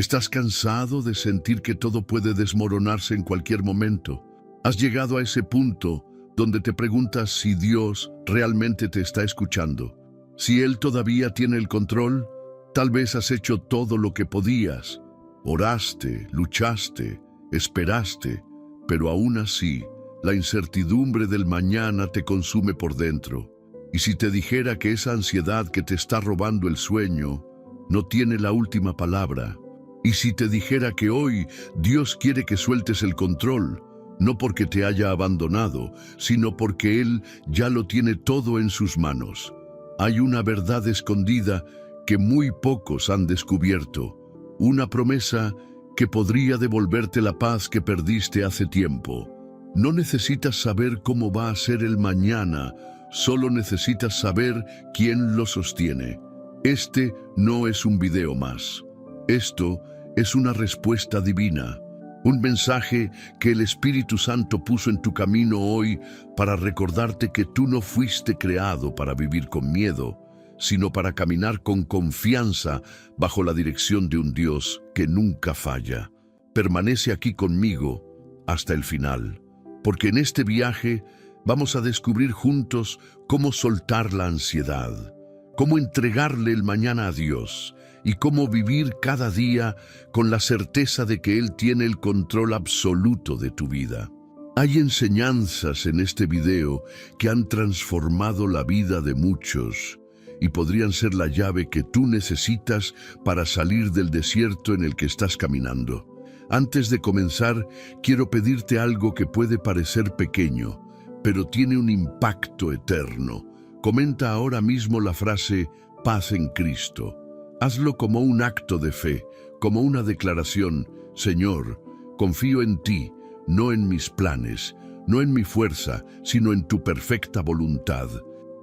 ¿Estás cansado de sentir que todo puede desmoronarse en cualquier momento? ¿Has llegado a ese punto donde te preguntas si Dios realmente te está escuchando? Si Él todavía tiene el control. Tal vez has hecho todo lo que podías. Oraste, luchaste, esperaste, pero aún así, la incertidumbre del mañana te consume por dentro. Y si te dijera que esa ansiedad que te está robando el sueño no tiene la última palabra, y si te dijera que hoy Dios quiere que sueltes el control, no porque te haya abandonado, sino porque Él ya lo tiene todo en sus manos. Hay una verdad escondida que muy pocos han descubierto, una promesa que podría devolverte la paz que perdiste hace tiempo. No necesitas saber cómo va a ser el mañana, solo necesitas saber quién lo sostiene. Este no es un video más. Esto es una respuesta divina, un mensaje que el Espíritu Santo puso en tu camino hoy para recordarte que tú no fuiste creado para vivir con miedo, sino para caminar con confianza bajo la dirección de un Dios que nunca falla. Permanece aquí conmigo hasta el final, porque en este viaje vamos a descubrir juntos cómo soltar la ansiedad, cómo entregarle el mañana a Dios y cómo vivir cada día con la certeza de que Él tiene el control absoluto de tu vida. Hay enseñanzas en este video que han transformado la vida de muchos y podrían ser la llave que tú necesitas para salir del desierto en el que estás caminando. Antes de comenzar, quiero pedirte algo que puede parecer pequeño, pero tiene un impacto eterno. Comenta ahora mismo la frase "paz en Cristo". Hazlo como un acto de fe, como una declaración: Señor, confío en ti, no en mis planes, no en mi fuerza, sino en tu perfecta voluntad.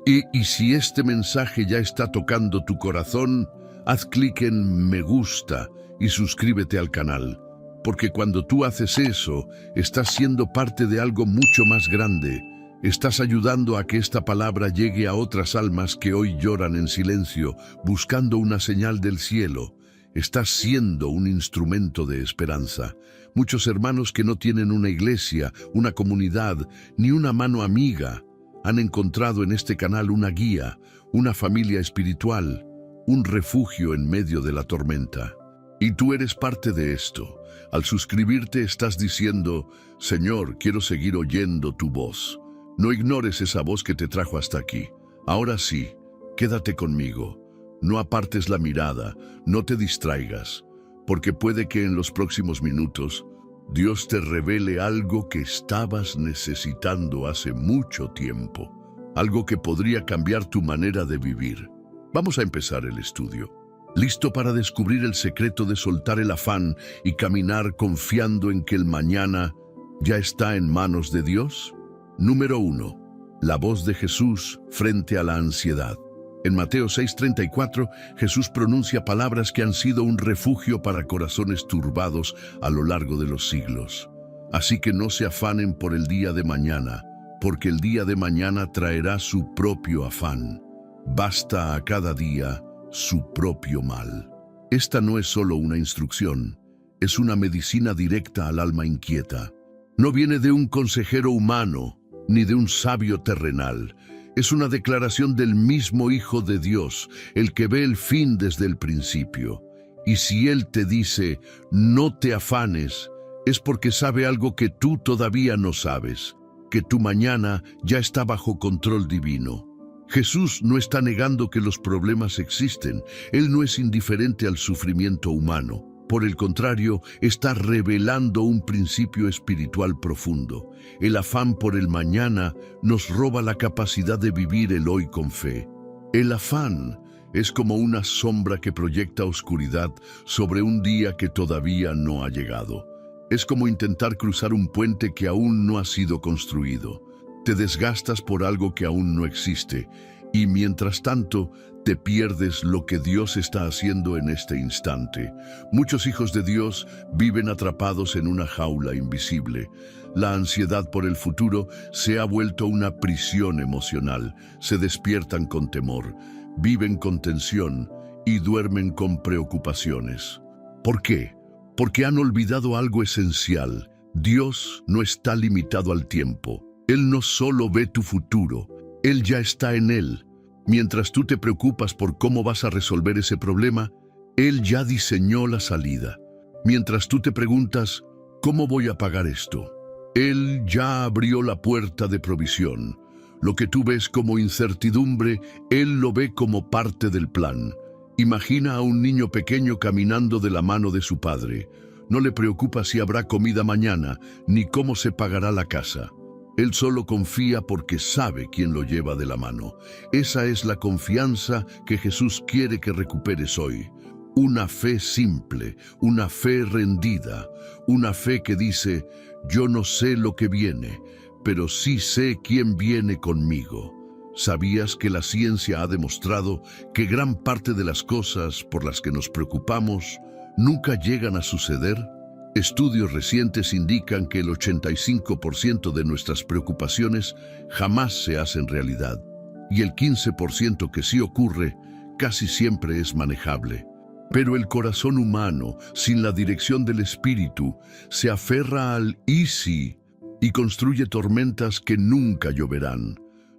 Y si este mensaje ya está tocando tu corazón, haz clic en me gusta y suscríbete al canal, porque cuando tú haces eso, estás siendo parte de algo mucho más grande. Estás ayudando a que esta palabra llegue a otras almas que hoy lloran en silencio, buscando una señal del cielo. Estás siendo un instrumento de esperanza. Muchos hermanos que no tienen una iglesia, una comunidad, ni una mano amiga, han encontrado en este canal una guía, una familia espiritual, un refugio en medio de la tormenta. Y tú eres parte de esto. Al suscribirte estás diciendo: Señor, quiero seguir oyendo tu voz. No ignores esa voz que te trajo hasta aquí. Ahora sí, quédate conmigo. No apartes la mirada, no te distraigas, porque puede que en los próximos minutos Dios te revele algo que estabas necesitando hace mucho tiempo, algo que podría cambiar tu manera de vivir. Vamos a empezar el estudio. ¿Listo para descubrir el secreto de soltar el afán y caminar confiando en que el mañana ya está en manos de Dios? Número 1. La voz de Jesús frente a la ansiedad. En Mateo 6:34, Jesús pronuncia palabras que han sido un refugio para corazones turbados a lo largo de los siglos. Así que no se afanen por el día de mañana, porque el día de mañana traerá su propio afán. Basta a cada día su propio mal. Esta no es solo una instrucción, es una medicina directa al alma inquieta. No viene de un consejero humano, ni de un sabio terrenal. Es una declaración del mismo Hijo de Dios, el que ve el fin desde el principio. Y si Él te dice, no te afanes, es porque sabe algo que tú todavía no sabes, que tu mañana ya está bajo control divino. Jesús no está negando que los problemas existen. Él no es indiferente al sufrimiento humano. Por el contrario, está revelando un principio espiritual profundo. El afán por el mañana nos roba la capacidad de vivir el hoy con fe. El afán es como una sombra que proyecta oscuridad sobre un día que todavía no ha llegado. Es como intentar cruzar un puente que aún no ha sido construido. Te desgastas por algo que aún no existe, y mientras tanto, te pierdes lo que Dios está haciendo en este instante. Muchos hijos de Dios viven atrapados en una jaula invisible. La ansiedad por el futuro se ha vuelto una prisión emocional. Se despiertan con temor, viven con tensión y duermen con preocupaciones. ¿Por qué? Porque han olvidado algo esencial. Dios no está limitado al tiempo. Él no solo ve tu futuro, Él ya está en él. Mientras tú te preocupas por cómo vas a resolver ese problema, Él ya diseñó la salida. Mientras tú te preguntas, ¿cómo voy a pagar esto? Él ya abrió la puerta de provisión. Lo que tú ves como incertidumbre, Él lo ve como parte del plan. Imagina a un niño pequeño caminando de la mano de su padre. No le preocupa si habrá comida mañana, ni cómo se pagará la casa. Él solo confía porque sabe quién lo lleva de la mano. Esa es la confianza que Jesús quiere que recuperes hoy. Una fe simple, una fe rendida, una fe que dice, yo no sé lo que viene, pero sí sé quién viene conmigo. ¿Sabías que la ciencia ha demostrado que gran parte de las cosas por las que nos preocupamos nunca llegan a suceder? Estudios recientes indican que el 85% de nuestras preocupaciones jamás se hacen realidad, y el 15% que sí ocurre casi siempre es manejable. Pero el corazón humano, sin la dirección del espíritu, se aferra al "y si" y construye tormentas que nunca lloverán.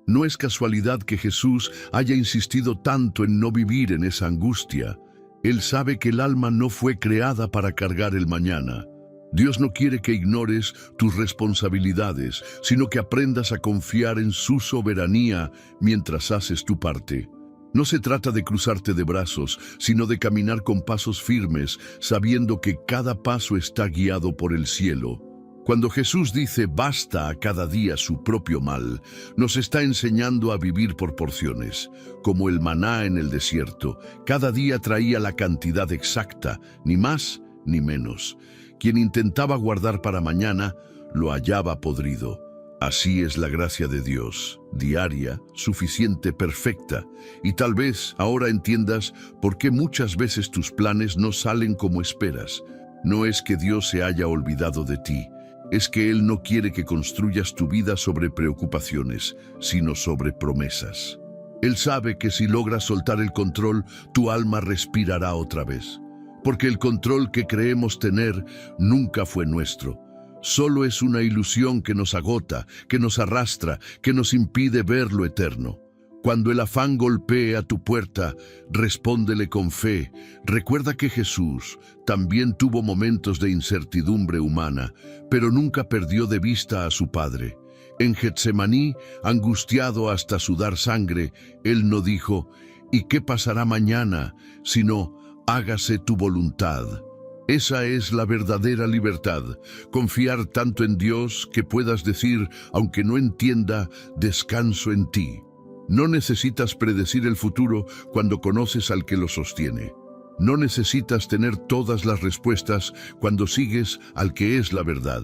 No es casualidad que Jesús haya insistido tanto en no vivir en esa angustia. Él sabe que el alma no fue creada para cargar el mañana. Dios no quiere que ignores tus responsabilidades, sino que aprendas a confiar en su soberanía mientras haces tu parte. No se trata de cruzarte de brazos, sino de caminar con pasos firmes, sabiendo que cada paso está guiado por el cielo. Cuando Jesús dice basta a cada día su propio mal, nos está enseñando a vivir por porciones. Como el maná en el desierto, cada día traía la cantidad exacta, ni más ni menos. Quien intentaba guardar para mañana, lo hallaba podrido. Así es la gracia de Dios, diaria, suficiente, perfecta. Y tal vez ahora entiendas por qué muchas veces tus planes no salen como esperas. No es que Dios se haya olvidado de ti, es que Él no quiere que construyas tu vida sobre preocupaciones, sino sobre promesas. Él sabe que si logras soltar el control, tu alma respirará otra vez. Porque el control que creemos tener nunca fue nuestro. Solo es una ilusión que nos agota, que nos arrastra, que nos impide ver lo eterno. Cuando el afán golpee a tu puerta, respóndele con fe. Recuerda que Jesús también tuvo momentos de incertidumbre humana, pero nunca perdió de vista a su Padre. En Getsemaní, angustiado hasta sudar sangre, Él no dijo, ¿y qué pasará mañana?, sino, hágase tu voluntad. Esa es la verdadera libertad, confiar tanto en Dios que puedas decir, aunque no entienda, descanso en ti. No necesitas predecir el futuro cuando conoces al que lo sostiene. No necesitas tener todas las respuestas cuando sigues al que es la verdad.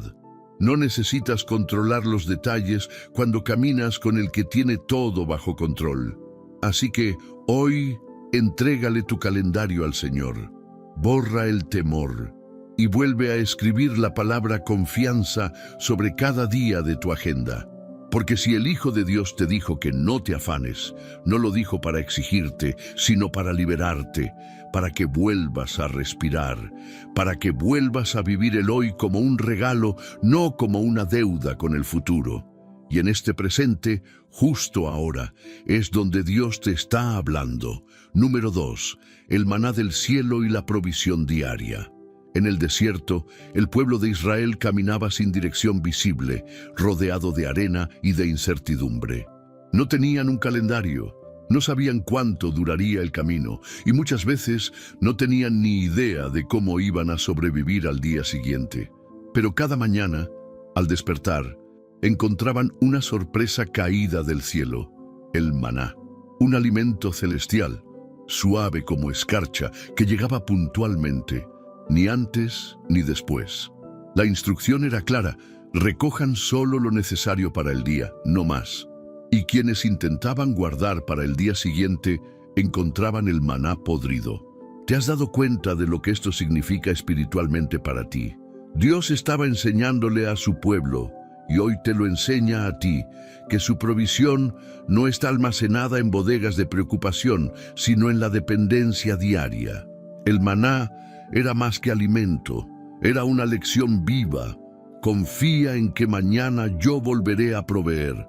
No necesitas controlar los detalles cuando caminas con el que tiene todo bajo control. Así que hoy entrégale tu calendario al Señor. Borra el temor y vuelve a escribir la palabra confianza sobre cada día de tu agenda. Porque si el Hijo de Dios te dijo que no te afanes, no lo dijo para exigirte, sino para liberarte, para que vuelvas a respirar, para que vuelvas a vivir el hoy como un regalo, no como una deuda con el futuro. Y en este presente, justo ahora, es donde Dios te está hablando. Número 2, el maná del cielo y la provisión diaria. En el desierto, el pueblo de Israel caminaba sin dirección visible, rodeado de arena y de incertidumbre. No tenían un calendario, no sabían cuánto duraría el camino y muchas veces no tenían ni idea de cómo iban a sobrevivir al día siguiente. Pero cada mañana, al despertar, encontraban una sorpresa caída del cielo, el maná, un alimento celestial, suave como escarcha, que llegaba puntualmente, ni antes ni después. La instrucción era clara: recojan solo lo necesario para el día, no más. Y quienes intentaban guardar para el día siguiente encontraban el maná podrido. ¿Te has dado cuenta de lo que esto significa espiritualmente para ti? Dios estaba enseñándole a su pueblo, y hoy te lo enseña a ti, que su provisión no está almacenada en bodegas de preocupación, sino en la dependencia diaria. El maná era más que alimento, era una lección viva. Confía en que mañana yo volveré a proveer.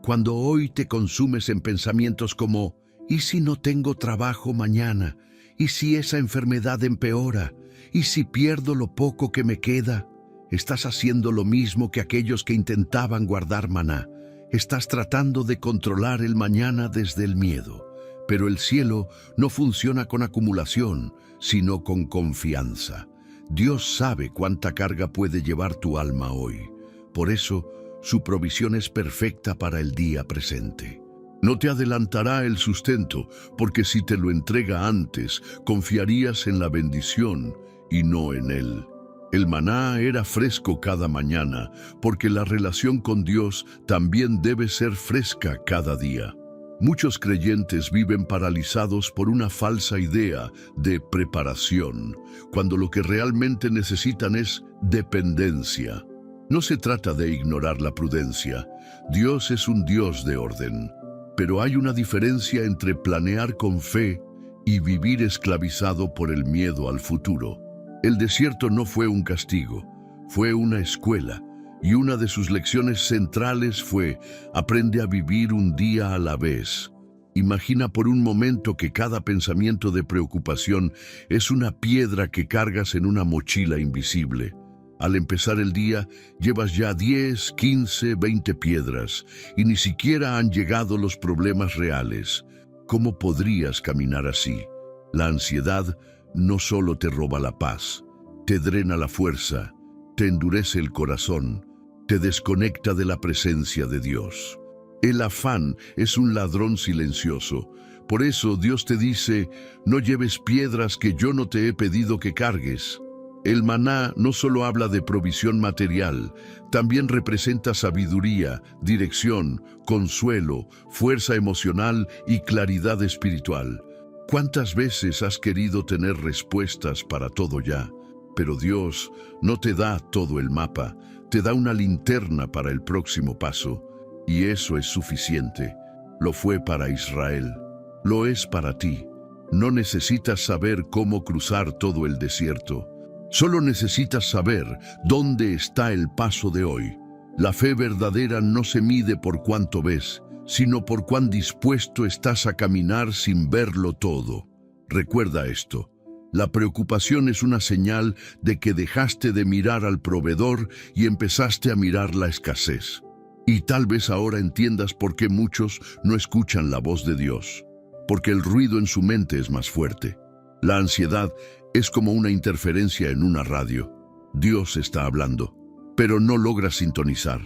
Cuando hoy te consumes en pensamientos como, ¿y si no tengo trabajo mañana? ¿Y si esa enfermedad empeora? ¿Y si pierdo lo poco que me queda? Estás haciendo lo mismo que aquellos que intentaban guardar maná. Estás tratando de controlar el mañana desde el miedo. Pero el cielo no funciona con acumulación, sino con confianza. Dios sabe cuánta carga puede llevar tu alma hoy. Por eso, su provisión es perfecta para el día presente. No te adelantará el sustento, porque si te lo entrega antes, confiarías en la bendición y no en él. El maná era fresco cada mañana, porque la relación con Dios también debe ser fresca cada día. Muchos creyentes viven paralizados por una falsa idea de preparación, cuando lo que realmente necesitan es dependencia. No se trata de ignorar la prudencia. Dios es un Dios de orden. Pero hay una diferencia entre planear con fe y vivir esclavizado por el miedo al futuro. El desierto no fue un castigo, fue una escuela, y una de sus lecciones centrales fue: aprende a vivir un día a la vez. Imagina por un momento que cada pensamiento de preocupación es una piedra que cargas en una mochila invisible. Al empezar el día, llevas ya 10, 15, 20 piedras, y ni siquiera han llegado los problemas reales. ¿Cómo podrías caminar así? La ansiedad no solo te roba la paz, te drena la fuerza, te endurece el corazón, te desconecta de la presencia de Dios. El afán es un ladrón silencioso. Por eso Dios te dice: no lleves piedras que yo no te he pedido que cargues. El maná no solo habla de provisión material, también representa sabiduría, dirección, consuelo, fuerza emocional y claridad espiritual. ¿Cuántas veces has querido tener respuestas para todo ya? Pero Dios no te da todo el mapa, te da una linterna para el próximo paso. Y eso es suficiente. Lo fue para Israel. Lo es para ti. No necesitas saber cómo cruzar todo el desierto. Solo necesitas saber dónde está el paso de hoy. La fe verdadera no se mide por cuánto ves, sino por cuán dispuesto estás a caminar sin verlo todo. Recuerda esto: la preocupación es una señal de que dejaste de mirar al proveedor y empezaste a mirar la escasez. Y tal vez ahora entiendas por qué muchos no escuchan la voz de Dios. Porque el ruido en su mente es más fuerte. La ansiedad es como una interferencia en una radio. Dios está hablando, pero no logra sintonizar.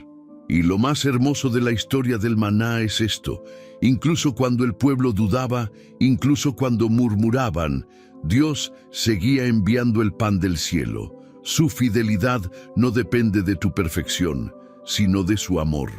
Y lo más hermoso de la historia del maná es esto: incluso cuando el pueblo dudaba, incluso cuando murmuraban, Dios seguía enviando el pan del cielo. Su fidelidad no depende de tu perfección, sino de su amor.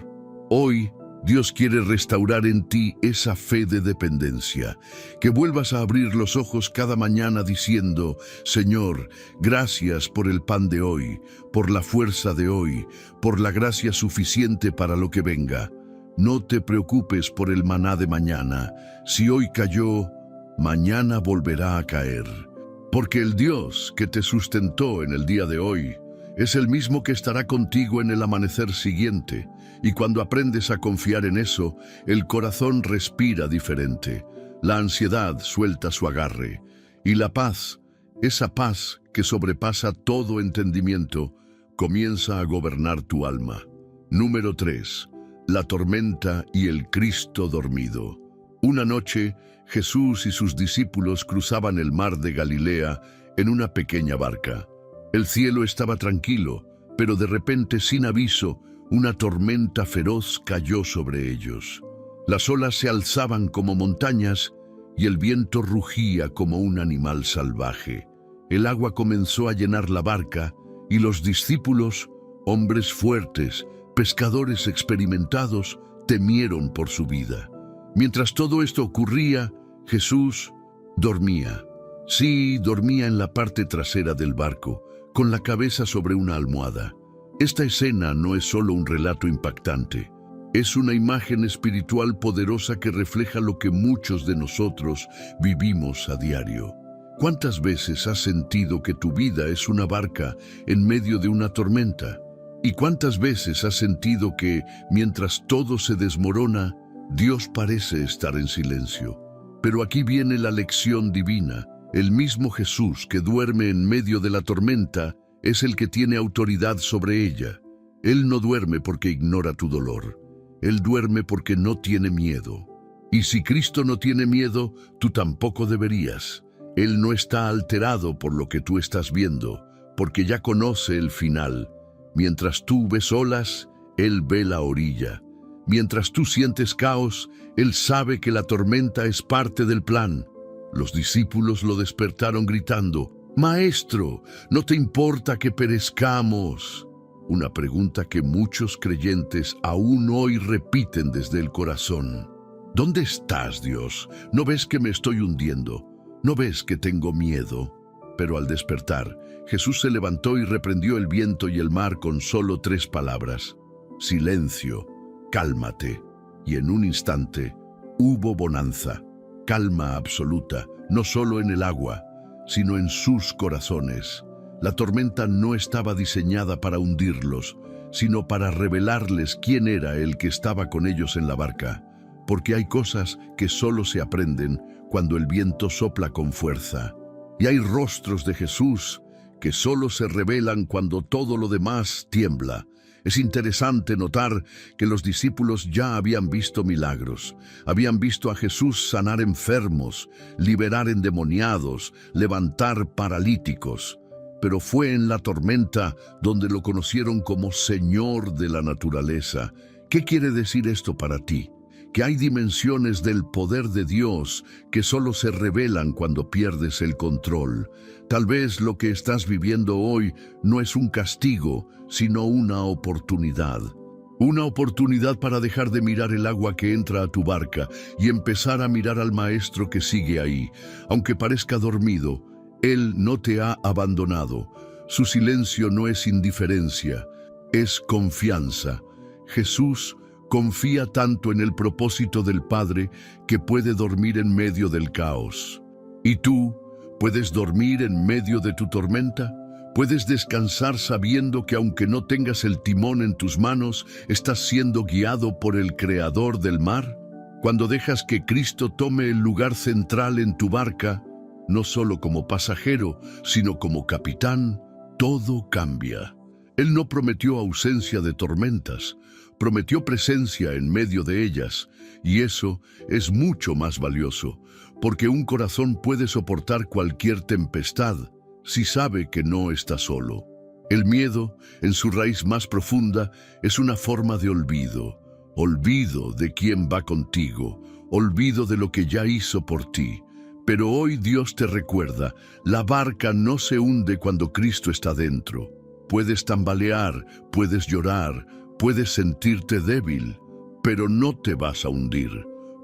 Hoy, Dios quiere restaurar en ti esa fe de dependencia, que vuelvas a abrir los ojos cada mañana diciendo: Señor, gracias por el pan de hoy, por la fuerza de hoy, por la gracia suficiente para lo que venga. No te preocupes por el maná de mañana. Si hoy cayó, mañana volverá a caer. Porque el Dios que te sustentó en el día de hoy es el mismo que estará contigo en el amanecer siguiente, y cuando aprendes a confiar en eso, el corazón respira diferente, la ansiedad suelta su agarre, y la paz, esa paz que sobrepasa todo entendimiento, comienza a gobernar tu alma. Número 3. La tormenta y el Cristo dormido. Una noche, Jesús y sus discípulos cruzaban el mar de Galilea en una pequeña barca. El cielo estaba tranquilo, pero de repente, sin aviso, una tormenta feroz cayó sobre ellos. Las olas se alzaban como montañas y el viento rugía como un animal salvaje. El agua comenzó a llenar la barca y los discípulos, hombres fuertes, pescadores experimentados, temieron por su vida. Mientras todo esto ocurría, Jesús dormía. Sí, dormía en la parte trasera del barco, con la cabeza sobre una almohada. Esta escena no es solo un relato impactante, es una imagen espiritual poderosa que refleja lo que muchos de nosotros vivimos a diario. ¿Cuántas veces has sentido que tu vida es una barca en medio de una tormenta? ¿Y cuántas veces has sentido que, mientras todo se desmorona, Dios parece estar en silencio? Pero aquí viene la lección divina. El mismo Jesús que duerme en medio de la tormenta es el que tiene autoridad sobre ella. Él no duerme porque ignora tu dolor. Él duerme porque no tiene miedo. Y si Cristo no tiene miedo, tú tampoco deberías. Él no está alterado por lo que tú estás viendo, porque ya conoce el final. Mientras tú ves olas, Él ve la orilla. Mientras tú sientes caos, Él sabe que la tormenta es parte del plan. Los discípulos lo despertaron gritando: «Maestro, ¿no te importa que perezcamos?». Una pregunta que muchos creyentes aún hoy repiten desde el corazón. ¿Dónde estás, Dios? ¿No ves que me estoy hundiendo? ¿No ves que tengo miedo? Pero al despertar, Jesús se levantó y reprendió el viento y el mar con solo 3 palabras: silencio, cálmate. Y en un instante hubo bonanza, calma absoluta, no solo en el agua, sino en sus corazones. La tormenta no estaba diseñada para hundirlos, sino para revelarles quién era el que estaba con ellos en la barca. Porque hay cosas que solo se aprenden cuando el viento sopla con fuerza. Y hay rostros de Jesús que solo se revelan cuando todo lo demás tiembla. Es interesante notar que los discípulos ya habían visto milagros. Habían visto a Jesús sanar enfermos, liberar endemoniados, levantar paralíticos. Pero fue en la tormenta donde lo conocieron como Señor de la naturaleza. ¿Qué quiere decir esto para ti? Que hay dimensiones del poder de Dios que solo se revelan cuando pierdes el control. Tal vez lo que estás viviendo hoy no es un castigo, sino una oportunidad. Una oportunidad para dejar de mirar el agua que entra a tu barca y empezar a mirar al Maestro que sigue ahí. Aunque parezca dormido, Él no te ha abandonado. Su silencio no es indiferencia, es confianza. Jesús confía tanto en el propósito del Padre que puede dormir en medio del caos. ¿Y tú puedes dormir en medio de tu tormenta? ¿Puedes descansar sabiendo que aunque no tengas el timón en tus manos, estás siendo guiado por el Creador del mar? Cuando dejas que Cristo tome el lugar central en tu barca, no solo como pasajero, sino como capitán, todo cambia. Él no prometió ausencia de tormentas, prometió presencia en medio de ellas, y eso es mucho más valioso, porque un corazón puede soportar cualquier tempestad si sabe que no está solo. El miedo, en su raíz más profunda, es una forma de olvido. Olvido de quién va contigo, olvido de lo que ya hizo por ti. Pero hoy Dios te recuerda, la barca no se hunde cuando Cristo está dentro. Puedes tambalear, puedes llorar, puedes sentirte débil, pero no te vas a hundir,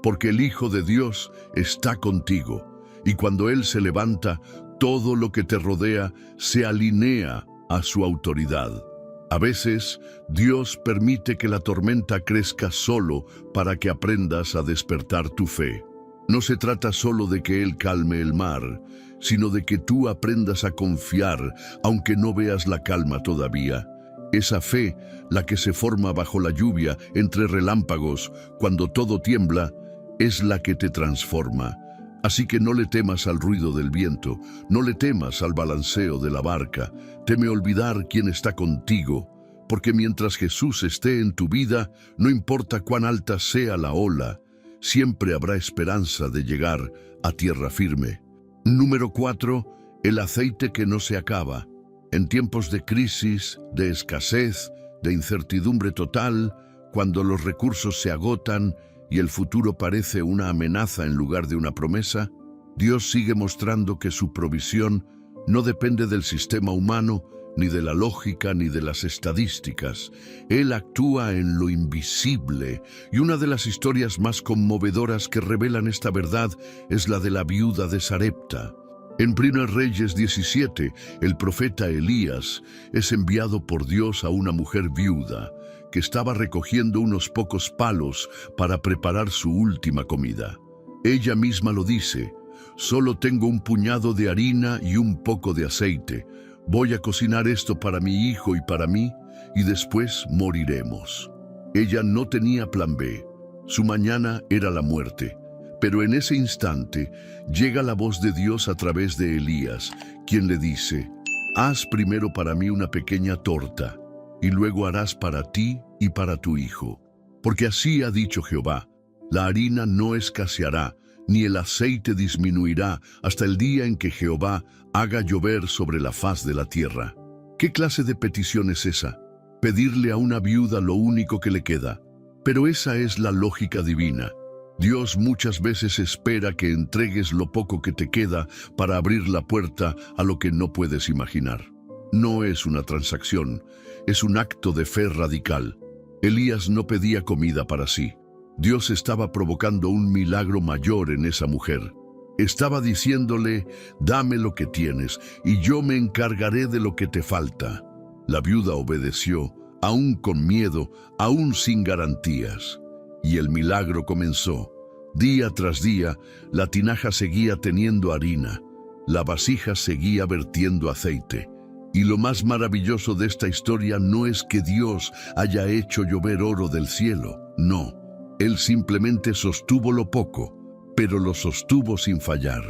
porque el Hijo de Dios está contigo. Y cuando Él se levanta, todo lo que te rodea se alinea a su autoridad. A veces, Dios permite que la tormenta crezca solo para que aprendas a despertar tu fe. No se trata solo de que Él calme el mar, sino de que tú aprendas a confiar, aunque no veas la calma todavía. Esa fe, la que se forma bajo la lluvia, entre relámpagos, cuando todo tiembla, es la que te transforma. Así que no le temas al ruido del viento, no le temas al balanceo de la barca. Teme olvidar quién está contigo, porque mientras Jesús esté en tu vida, no importa cuán alta sea la ola, siempre habrá esperanza de llegar a tierra firme. Número 4. El aceite que no se acaba. En tiempos de crisis, de escasez, de incertidumbre total, cuando los recursos se agotan y el futuro parece una amenaza en lugar de una promesa, Dios sigue mostrando que su provisión no depende del sistema humano, ni de la lógica, ni de las estadísticas. Él actúa en lo invisible, y una de las historias más conmovedoras que revelan esta verdad es la de la viuda de Sarepta. En 1 Reyes 17, el profeta Elías es enviado por Dios a una mujer viuda que estaba recogiendo unos pocos palos para preparar su última comida. Ella misma lo dice: Solo tengo un puñado de harina y un poco de aceite. Voy a cocinar esto para mi hijo y para mí, y después moriremos. Ella no tenía plan B. Su mañana era la muerte. Pero en ese instante llega la voz de Dios a través de Elías, quien le dice: haz primero para mí una pequeña torta, y luego harás para ti y para tu hijo. Porque así ha dicho Jehová: la harina no escaseará, ni el aceite disminuirá, hasta el día en que Jehová haga llover sobre la faz de la tierra. ¿Qué clase de petición es esa? Pedirle a una viuda lo único que le queda. Pero esa es la lógica divina. Dios muchas veces espera que entregues lo poco que te queda para abrir la puerta a lo que no puedes imaginar. No es una transacción, es un acto de fe radical. Elías no pedía comida para sí. Dios estaba provocando un milagro mayor en esa mujer. Estaba diciéndole: dame lo que tienes y yo me encargaré de lo que te falta. La viuda obedeció, aún con miedo, aún sin garantías. Y el milagro comenzó. Día tras día, la tinaja seguía teniendo harina, la vasija seguía vertiendo aceite. Y lo más maravilloso de esta historia no es que Dios haya hecho llover oro del cielo, no. Él simplemente sostuvo lo poco, pero lo sostuvo sin fallar.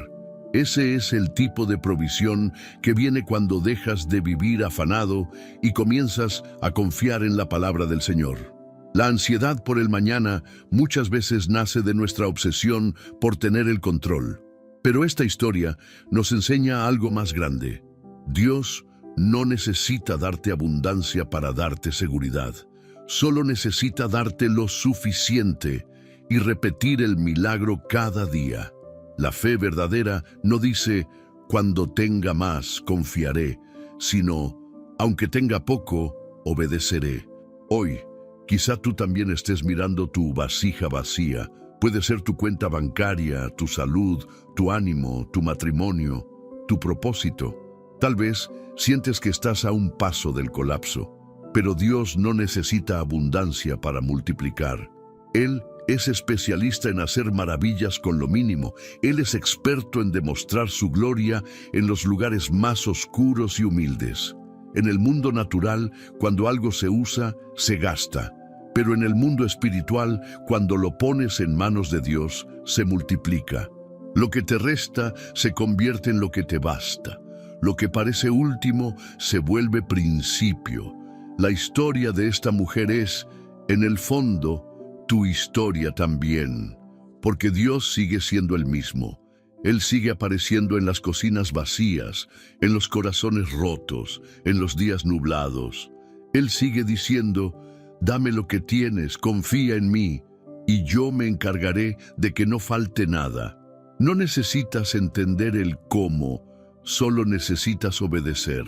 Ese es el tipo de provisión que viene cuando dejas de vivir afanado y comienzas a confiar en la palabra del Señor. La ansiedad por el mañana muchas veces nace de nuestra obsesión por tener el control. Pero esta historia nos enseña algo más grande. Dios no necesita darte abundancia para darte seguridad. Solo necesita darte lo suficiente y repetir el milagro cada día. La fe verdadera no dice: cuando tenga más, confiaré, sino: aunque tenga poco, obedeceré. Hoy, quizá tú también estés mirando tu vasija vacía. Puede ser tu cuenta bancaria, tu salud, tu ánimo, tu matrimonio, tu propósito. Tal vez sientes que estás a un paso del colapso, pero Dios no necesita abundancia para multiplicar. Él es especialista en hacer maravillas con lo mínimo. Él es experto en demostrar su gloria en los lugares más oscuros y humildes. En el mundo natural, cuando algo se usa, se gasta. Pero en el mundo espiritual, cuando lo pones en manos de Dios, se multiplica. Lo que te resta se convierte en lo que te basta. Lo que parece último se vuelve principio. La historia de esta mujer es, en el fondo, tu historia también. Porque Dios sigue siendo el mismo. Él sigue apareciendo en las cocinas vacías, en los corazones rotos, en los días nublados. Él sigue diciendo: dame lo que tienes, confía en mí, y yo me encargaré de que no falte nada. No necesitas entender el cómo, solo necesitas obedecer.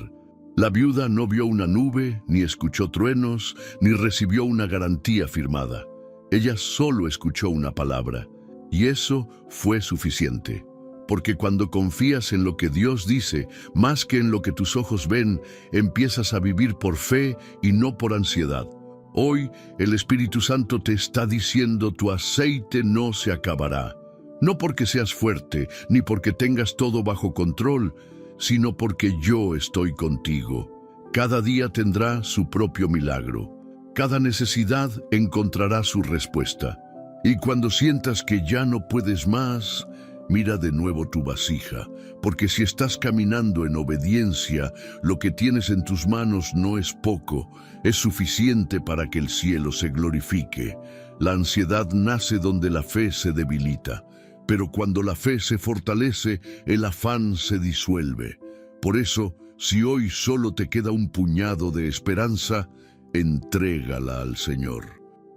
La viuda no vio una nube, ni escuchó truenos, ni recibió una garantía firmada. Ella solo escuchó una palabra, y eso fue suficiente. Porque cuando confías en lo que Dios dice, más que en lo que tus ojos ven, empiezas a vivir por fe y no por ansiedad. Hoy el Espíritu Santo te está diciendo: tu aceite no se acabará. No porque seas fuerte, ni porque tengas todo bajo control, sino porque yo estoy contigo. Cada día tendrá su propio milagro. Cada necesidad encontrará su respuesta. Y cuando sientas que ya no puedes más, mira de nuevo tu vasija, porque si estás caminando en obediencia, lo que tienes en tus manos no es poco, es suficiente para que el cielo se glorifique. La ansiedad nace donde la fe se debilita, pero cuando la fe se fortalece, el afán se disuelve. Por eso, si hoy solo te queda un puñado de esperanza, entrégala al Señor.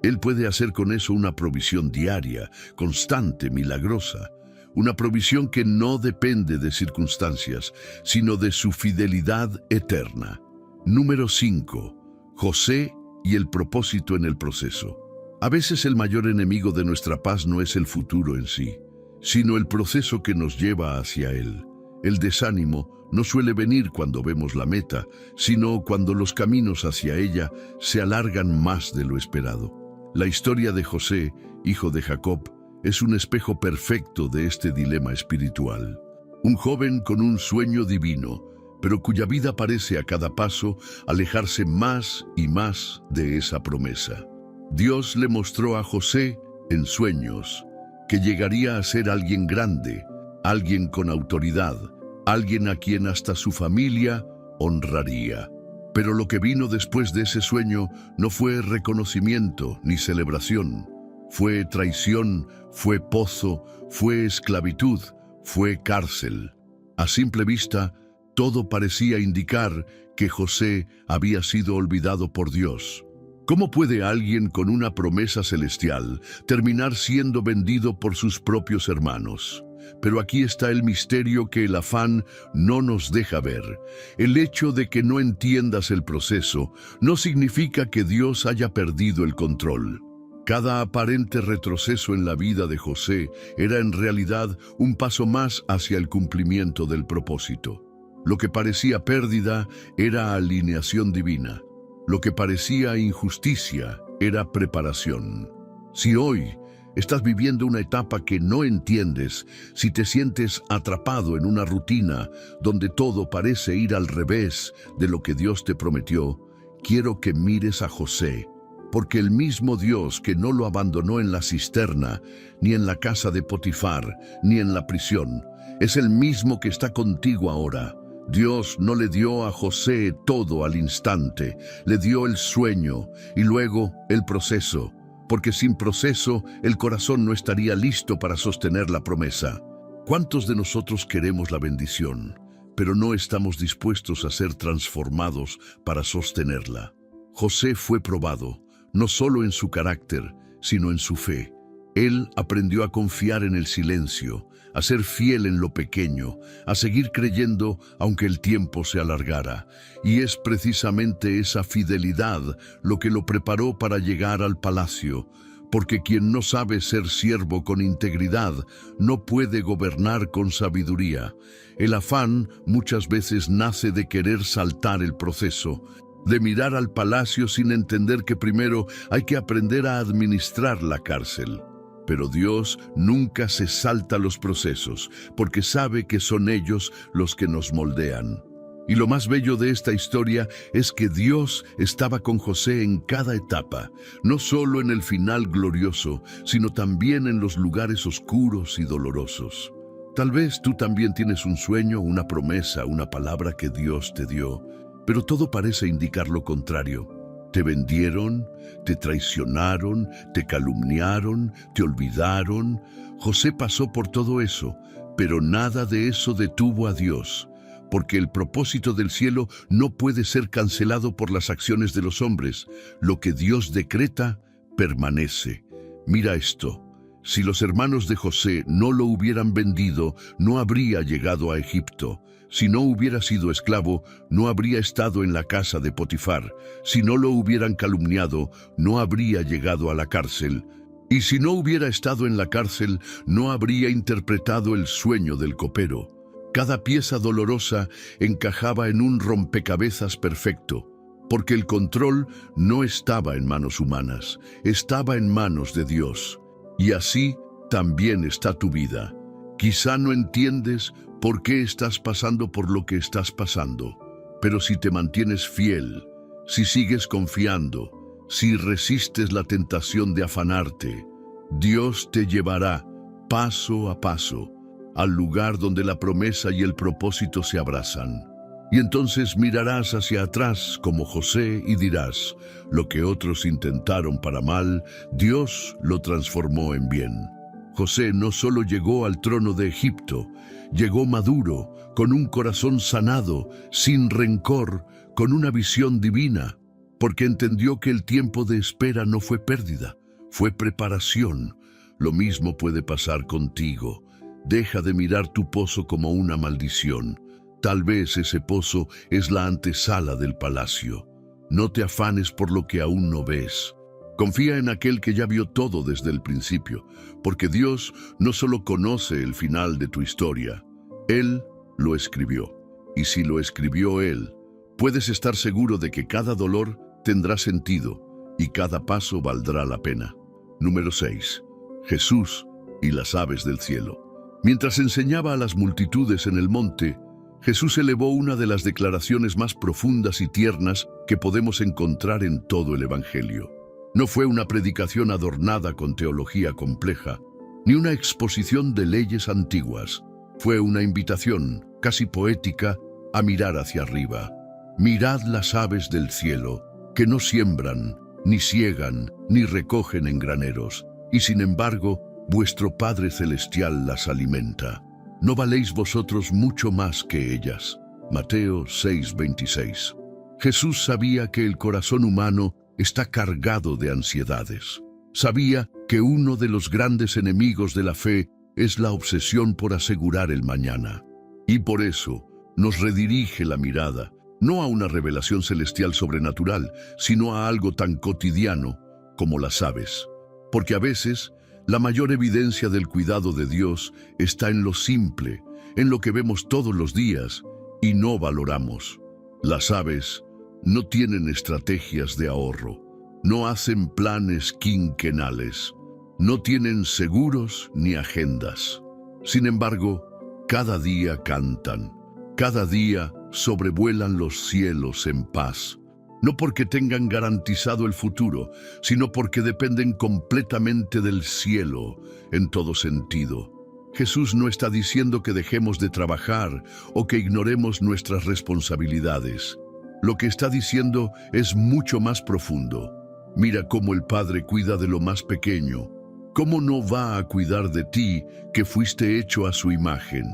Él puede hacer con eso una provisión diaria, constante, milagrosa. Una provisión que no depende de circunstancias, sino de su fidelidad eterna. Número 5. José y el propósito en el proceso. A veces el mayor enemigo de nuestra paz no es el futuro en sí, sino el proceso que nos lleva hacia él. El desánimo no suele venir cuando vemos la meta, sino cuando los caminos hacia ella se alargan más de lo esperado. La historia de José, hijo de Jacob, es un espejo perfecto de este dilema espiritual. Un joven con un sueño divino, pero cuya vida parece a cada paso alejarse más y más de esa promesa. Dios le mostró a José, en sueños, que llegaría a ser alguien grande, alguien con autoridad, alguien a quien hasta su familia honraría. Pero lo que vino después de ese sueño no fue reconocimiento ni celebración. Fue traición, fue pozo, fue esclavitud, fue cárcel. A simple vista, todo parecía indicar que José había sido olvidado por Dios. ¿Cómo puede alguien con una promesa celestial terminar siendo vendido por sus propios hermanos? Pero aquí está el misterio que el afán no nos deja ver. El hecho de que no entiendas el proceso no significa que Dios haya perdido el control. Cada aparente retroceso en la vida de José era en realidad un paso más hacia el cumplimiento del propósito. Lo que parecía pérdida era alineación divina. Lo que parecía injusticia era preparación. Si hoy estás viviendo una etapa que no entiendes, si te sientes atrapado en una rutina donde todo parece ir al revés de lo que Dios te prometió, quiero que mires a José, porque el mismo Dios que no lo abandonó en la cisterna, ni en la casa de Potifar, ni en la prisión, es el mismo que está contigo ahora. Dios no le dio a José todo al instante, le dio el sueño y luego el proceso, porque sin proceso el corazón no estaría listo para sostener la promesa. ¿Cuántos de nosotros queremos la bendición, pero no estamos dispuestos a ser transformados para sostenerla? José fue probado, no solo en su carácter, sino en su fe. Él aprendió a confiar en el silencio, a ser fiel en lo pequeño, a seguir creyendo aunque el tiempo se alargara. Y es precisamente esa fidelidad lo que lo preparó para llegar al palacio, porque quien no sabe ser siervo con integridad no puede gobernar con sabiduría. El afán muchas veces nace de querer saltar el proceso, de mirar al palacio sin entender que primero hay que aprender a administrar la cárcel. Pero Dios nunca se salta los procesos, porque sabe que son ellos los que nos moldean. Y lo más bello de esta historia es que Dios estaba con José en cada etapa, no solo en el final glorioso, sino también en los lugares oscuros y dolorosos. Tal vez tú también tienes un sueño, una promesa, una palabra que Dios te dio, pero todo parece indicar lo contrario. Te vendieron, te traicionaron, te calumniaron, te olvidaron. José pasó por todo eso, pero nada de eso detuvo a Dios, porque el propósito del cielo no puede ser cancelado por las acciones de los hombres. Lo que Dios decreta, permanece. Mira esto. Si los hermanos de José no lo hubieran vendido, no habría llegado a Egipto. Si no hubiera sido esclavo, no habría estado en la casa de Potifar. Si no lo hubieran calumniado, no habría llegado a la cárcel. Y si no hubiera estado en la cárcel, no habría interpretado el sueño del copero. Cada pieza dolorosa encajaba en un rompecabezas perfecto, porque el control no estaba en manos humanas, estaba en manos de Dios. Y así también está tu vida. Quizá no entiendes por qué estás pasando por lo que estás pasando, pero si te mantienes fiel, si sigues confiando, si resistes la tentación de afanarte, Dios te llevará paso a paso al lugar donde la promesa y el propósito se abrazan. Y entonces mirarás hacia atrás como José y dirás, lo que otros intentaron para mal, Dios lo transformó en bien. José no solo llegó al trono de Egipto, llegó maduro, con un corazón sanado, sin rencor, con una visión divina, porque entendió que el tiempo de espera no fue pérdida, fue preparación. Lo mismo puede pasar contigo. Deja de mirar tu pozo como una maldición. Tal vez ese pozo es la antesala del palacio. No te afanes por lo que aún no ves. Confía en aquel que ya vio todo desde el principio, porque Dios no solo conoce el final de tu historia, Él lo escribió. Y si lo escribió Él, puedes estar seguro de que cada dolor tendrá sentido y cada paso valdrá la pena. Número 6. Jesús y las aves del cielo. Mientras enseñaba a las multitudes en el monte, Jesús elevó una de las declaraciones más profundas y tiernas que podemos encontrar en todo el Evangelio. No fue una predicación adornada con teología compleja, ni una exposición de leyes antiguas. Fue una invitación, casi poética, a mirar hacia arriba. Mirad las aves del cielo, que no siembran, ni siegan, ni recogen en graneros, y sin embargo, vuestro Padre Celestial las alimenta. ¿No valéis vosotros mucho más que ellas? Mateo 6:26. Jesús sabía que el corazón humano está cargado de ansiedades. Sabía que uno de los grandes enemigos de la fe es la obsesión por asegurar el mañana. Y por eso nos redirige la mirada, no a una revelación celestial sobrenatural, sino a algo tan cotidiano como las aves. Porque a veces la mayor evidencia del cuidado de Dios está en lo simple, en lo que vemos todos los días y no valoramos. Las aves no tienen estrategias de ahorro, no hacen planes quinquenales, no tienen seguros ni agendas. Sin embargo, cada día cantan, cada día sobrevuelan los cielos en paz. No porque tengan garantizado el futuro, sino porque dependen completamente del cielo en todo sentido. Jesús no está diciendo que dejemos de trabajar o que ignoremos nuestras responsabilidades. Lo que está diciendo es mucho más profundo. Mira cómo el Padre cuida de lo más pequeño. ¿Cómo no va a cuidar de ti que fuiste hecho a su imagen?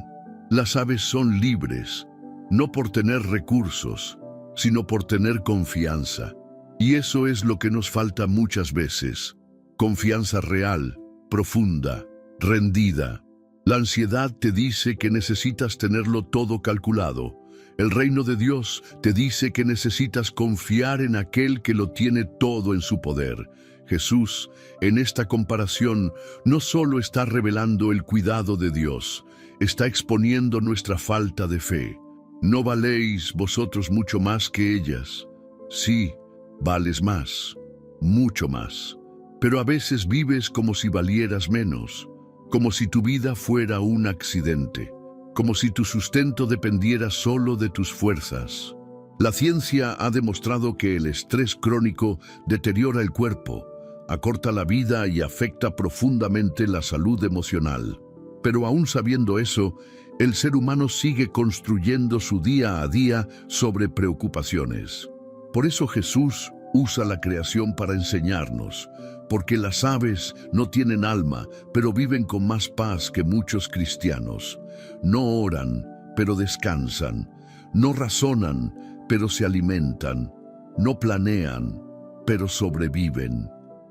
Las aves son libres, no por tener recursos, sino por tener confianza. Y eso es lo que nos falta muchas veces. Confianza real, profunda, rendida. La ansiedad te dice que necesitas tenerlo todo calculado. El reino de Dios te dice que necesitas confiar en aquel que lo tiene todo en su poder. Jesús, en esta comparación, no solo está revelando el cuidado de Dios, está exponiendo nuestra falta de fe. ¿No valéis vosotros mucho más que ellas? Sí, vales más, mucho más. Pero a veces vives como si valieras menos, como si tu vida fuera un accidente, como si tu sustento dependiera solo de tus fuerzas. La ciencia ha demostrado que el estrés crónico deteriora el cuerpo, acorta la vida y afecta profundamente la salud emocional. Pero aún sabiendo eso, el ser humano sigue construyendo su día a día sobre preocupaciones. Por eso Jesús usa la creación para enseñarnos, porque las aves no tienen alma, pero viven con más paz que muchos cristianos. No oran, pero descansan. No razonan, pero se alimentan. No planean, pero sobreviven.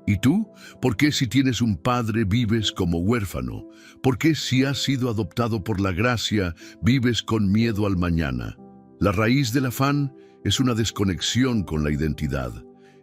¿Y tú? ¿Por qué si tienes un padre vives como huérfano? ¿Por qué si has sido adoptado por la gracia vives con miedo al mañana? La raíz del afán es una desconexión con la identidad.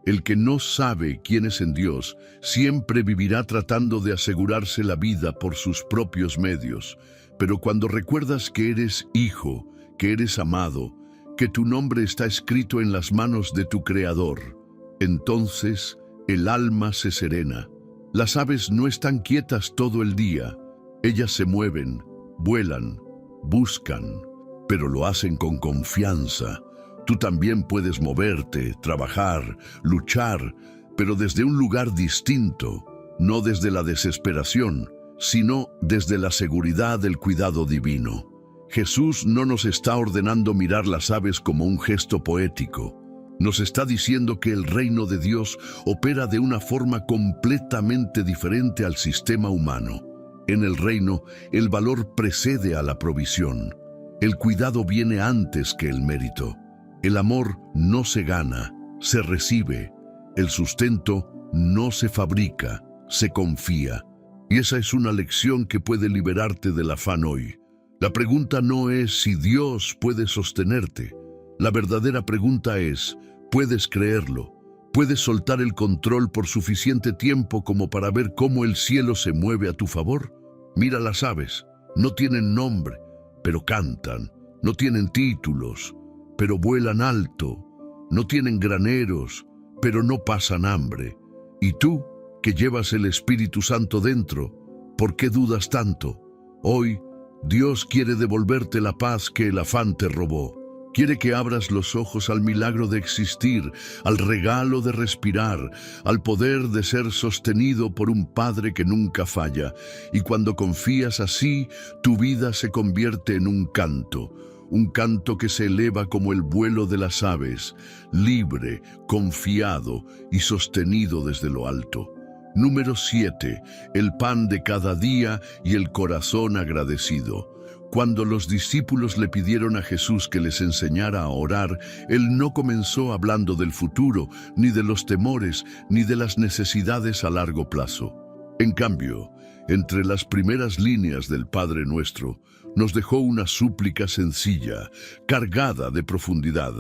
El que no sabe quién es en Dios siempre vivirá tratando de asegurarse la vida por sus propios medios. Pero cuando recuerdas que eres hijo, que eres amado, que tu nombre está escrito en las manos de tu Creador, entonces el alma se serena. Las aves no están quietas todo el día. Ellas se mueven, vuelan, buscan, pero lo hacen con confianza. Tú también puedes moverte, trabajar, luchar, pero desde un lugar distinto, no desde la desesperación, sino desde la seguridad del cuidado divino. Jesús no nos está ordenando mirar las aves como un gesto poético. Nos está diciendo que el reino de Dios opera de una forma completamente diferente al sistema humano. En el reino, el valor precede a la provisión. El cuidado viene antes que el mérito. El amor no se gana, se recibe. El sustento no se fabrica, se confía. Y esa es una lección que puede liberarte del afán hoy. La pregunta no es si Dios puede sostenerte. La verdadera pregunta es, ¿puedes creerlo? ¿Puedes soltar el control por suficiente tiempo como para ver cómo el cielo se mueve a tu favor? Mira las aves, no tienen nombre, pero cantan. No tienen títulos, pero vuelan alto. No tienen graneros, pero no pasan hambre. Y tú, que llevas el Espíritu Santo dentro, ¿Por qué dudas tanto? Hoy, Dios quiere devolverte la paz que el afán te robó. Quiere que abras los ojos al milagro de existir, al regalo de respirar, al poder de ser sostenido por un Padre que nunca falla. Y cuando confías así, tu vida se convierte en un canto que se eleva como el vuelo de las aves, libre, confiado y sostenido desde lo alto. Número 7. El pan de cada día y el corazón agradecido. Cuando los discípulos le pidieron a Jesús que les enseñara a orar, Él no comenzó hablando del futuro, ni de los temores, ni de las necesidades a largo plazo. En cambio, entre las primeras líneas del Padre Nuestro, nos dejó una súplica sencilla, cargada de profundidad.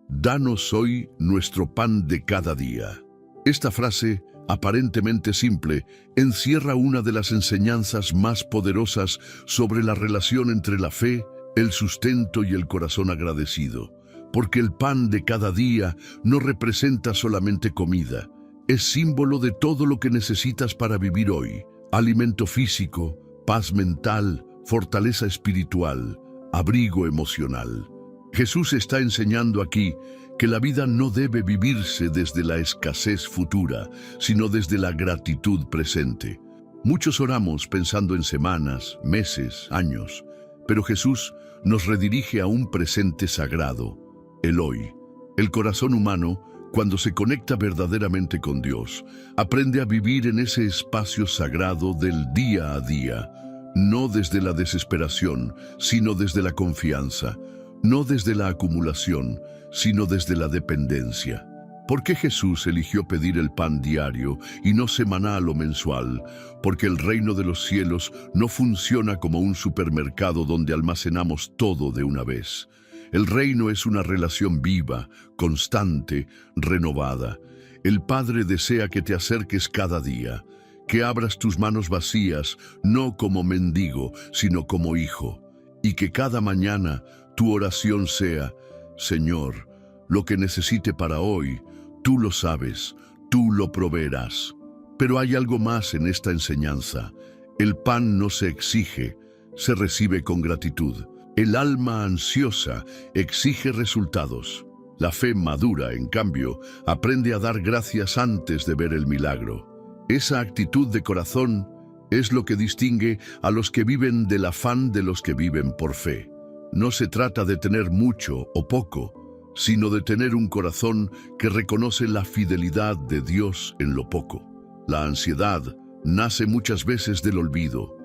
Danos hoy nuestro pan de cada día. Esta frase, aparentemente simple, encierra una de las enseñanzas más poderosas sobre la relación entre la fe, el sustento y el corazón agradecido. Porque el pan de cada día no representa solamente comida, es símbolo de todo lo que necesitas para vivir hoy. Alimento físico, paz mental, fortaleza espiritual, abrigo emocional. Jesús está enseñando aquí que la vida no debe vivirse desde la escasez futura, sino desde la gratitud presente. Muchos oramos pensando en semanas, meses, años, pero Jesús nos redirige a un presente sagrado, el hoy. El corazón humano, cuando se conecta verdaderamente con Dios, aprende a vivir en ese espacio sagrado del día a día, no desde la desesperación, sino desde la confianza, no desde la acumulación, sino desde la dependencia. ¿Por qué Jesús eligió pedir el pan diario y no semanal o mensual? Porque el reino de los cielos no funciona como un supermercado donde almacenamos todo de una vez. El reino es una relación viva, constante, renovada. El Padre desea que te acerques cada día, que abras tus manos vacías, no como mendigo, sino como hijo, y que cada mañana tu oración sea: Señor, lo que necesite para hoy, tú lo sabes, tú lo proveerás. Pero hay algo más en esta enseñanza. El pan no se exige, se recibe con gratitud. El alma ansiosa exige resultados. La fe madura, en cambio, aprende a dar gracias antes de ver el milagro. Esa actitud de corazón es lo que distingue a los que viven del afán de los que viven por fe. No se trata de tener mucho o poco, sino de tener un corazón que reconoce la fidelidad de Dios en lo poco. La ansiedad nace muchas veces del olvido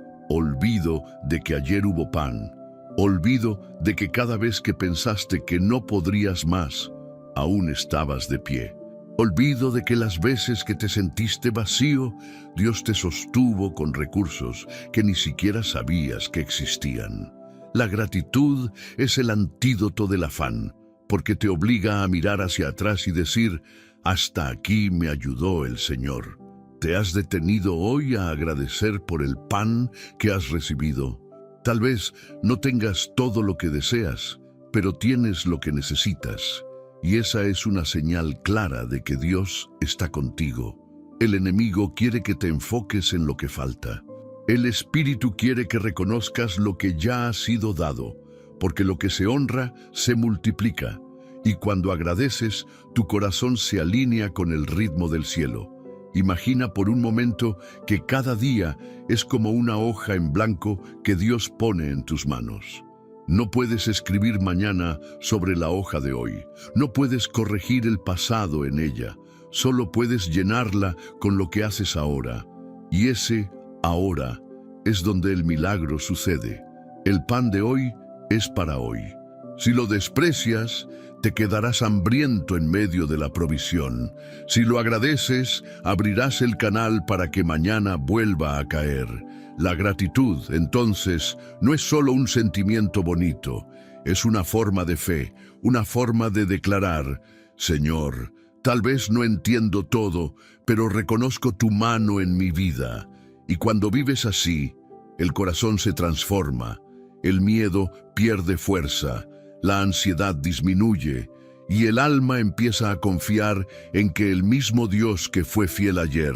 de que ayer hubo pan, olvido de que cada vez que pensaste que no podrías más, aún estabas de pie. Olvido de que las veces que te sentiste vacío, Dios te sostuvo con recursos que ni siquiera sabías que existían. La gratitud es el antídoto del afán, porque te obliga a mirar hacia atrás y decir: hasta aquí me ayudó el Señor. ¿Te has detenido hoy a agradecer por el pan que has recibido? Tal vez no tengas todo lo que deseas, pero tienes lo que necesitas. Y esa es una señal clara de que Dios está contigo. El enemigo quiere que te enfoques en lo que falta. El Espíritu quiere que reconozcas lo que ya ha sido dado, porque lo que se honra se multiplica. Y cuando agradeces, tu corazón se alinea con el ritmo del cielo. Imagina por un momento que cada día es como una hoja en blanco que Dios pone en tus manos. No puedes escribir mañana sobre la hoja de hoy. No puedes corregir el pasado en ella. Solo puedes llenarla con lo que haces ahora. Y ese ahora es donde el milagro sucede. El pan de hoy es para hoy. Si lo desprecias, te quedarás hambriento en medio de la provisión. Si lo agradeces, abrirás el canal para que mañana vuelva a caer. La gratitud, entonces, no es solo un sentimiento bonito, es una forma de fe, una forma de declarar: Señor, tal vez no entiendo todo, pero reconozco tu mano en mi vida. Y cuando vives así, el corazón se transforma, el miedo pierde fuerza, la ansiedad disminuye y el alma empieza a confiar en que el mismo Dios que fue fiel ayer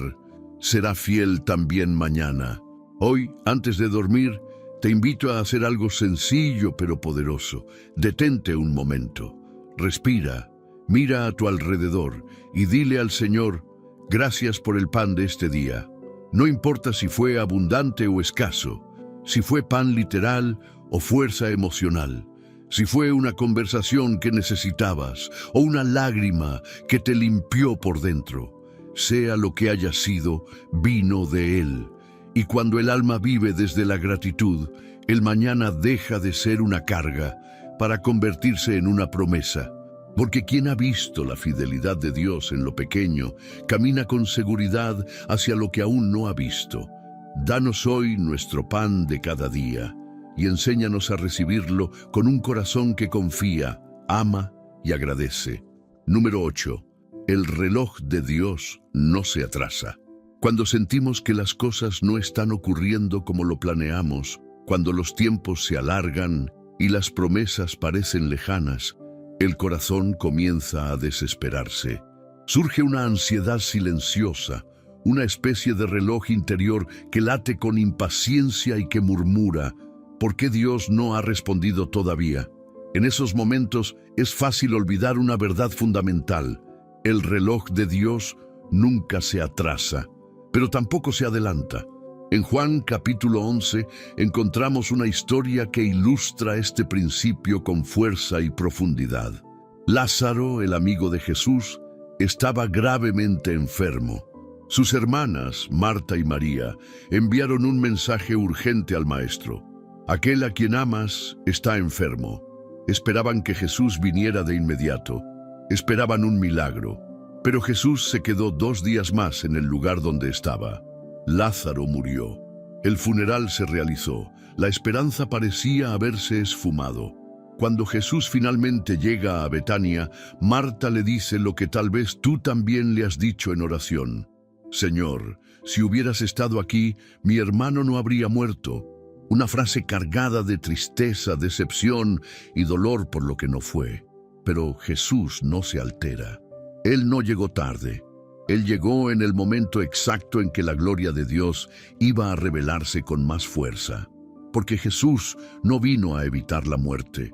será fiel también mañana. Hoy, antes de dormir, te invito a hacer algo sencillo pero poderoso. Detente un momento, respira, mira a tu alrededor y dile al Señor: gracias por el pan de este día. No importa si fue abundante o escaso, si fue pan literal o fuerza emocional, si fue una conversación que necesitabas o una lágrima que te limpió por dentro. Sea lo que haya sido, vino de Él. Y cuando el alma vive desde la gratitud, el mañana deja de ser una carga para convertirse en una promesa. Porque quien ha visto la fidelidad de Dios en lo pequeño, camina con seguridad hacia lo que aún no ha visto. Danos hoy nuestro pan de cada día y enséñanos a recibirlo con un corazón que confía, ama y agradece. Número 8. El reloj de Dios no se atrasa. Cuando sentimos que las cosas no están ocurriendo como lo planeamos, cuando los tiempos se alargan y las promesas parecen lejanas, el corazón comienza a desesperarse. Surge una ansiedad silenciosa, una especie de reloj interior que late con impaciencia y que murmura: ¿por qué Dios no ha respondido todavía? En esos momentos es fácil olvidar una verdad fundamental: el reloj de Dios nunca se atrasa, pero tampoco se adelanta. En Juan capítulo 11 encontramos una historia que ilustra este principio con fuerza y profundidad. Lázaro, el amigo de Jesús, estaba gravemente enfermo. Sus hermanas, Marta y María, enviaron un mensaje urgente al Maestro: aquel a quien amas está enfermo. Esperaban que Jesús viniera de inmediato. Esperaban un milagro. Pero Jesús se quedó 2 días más en el lugar donde estaba. Lázaro murió. El funeral se realizó. La esperanza parecía haberse esfumado. Cuando Jesús finalmente llega a Betania, Marta le dice lo que tal vez tú también le has dicho en oración: Señor, si hubieras estado aquí, mi hermano no habría muerto. Una frase cargada de tristeza, decepción y dolor por lo que no fue. Pero Jesús no se altera. Él no llegó tarde. Él llegó en el momento exacto en que la gloria de Dios iba a revelarse con más fuerza. Porque Jesús no vino a evitar la muerte,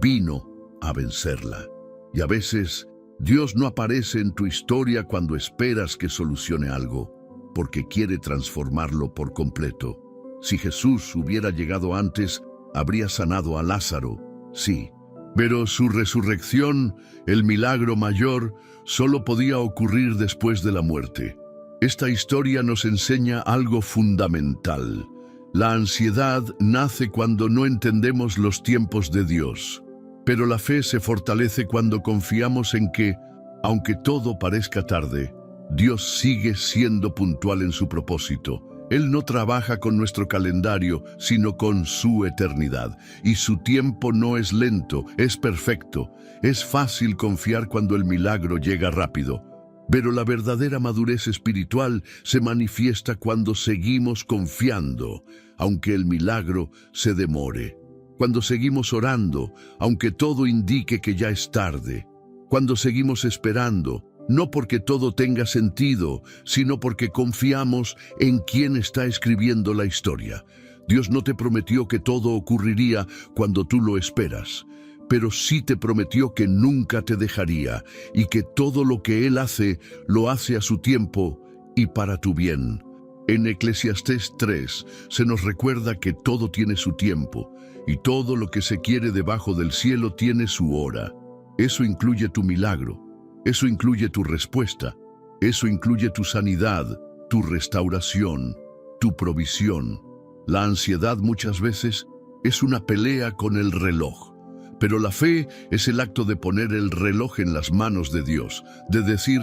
vino a vencerla. Y a veces, Dios no aparece en tu historia cuando esperas que solucione algo, porque quiere transformarlo por completo. Si Jesús hubiera llegado antes, habría sanado a Lázaro, sí. Pero su resurrección, el milagro mayor, solo podía ocurrir después de la muerte. Esta historia nos enseña algo fundamental. La ansiedad nace cuando no entendemos los tiempos de Dios. Pero la fe se fortalece cuando confiamos en que, aunque todo parezca tarde, Dios sigue siendo puntual en su propósito. Él no trabaja con nuestro calendario, sino con su eternidad. Y su tiempo no es lento, es perfecto. Es fácil confiar cuando el milagro llega rápido. Pero la verdadera madurez espiritual se manifiesta cuando seguimos confiando, aunque el milagro se demore. Cuando seguimos orando, aunque todo indique que ya es tarde. Cuando seguimos esperando, no porque todo tenga sentido, sino porque confiamos en quien está escribiendo la historia. Dios no te prometió que todo ocurriría cuando tú lo esperas, pero sí te prometió que nunca te dejaría y que todo lo que Él hace, lo hace a su tiempo y para tu bien. En Eclesiastés 3 se nos recuerda que todo tiene su tiempo y todo lo que se quiere debajo del cielo tiene su hora. Eso incluye tu milagro. Eso incluye tu respuesta, eso incluye tu sanidad, tu restauración, tu provisión. La ansiedad muchas veces es una pelea con el reloj, pero la fe es el acto de poner el reloj en las manos de Dios, de decir: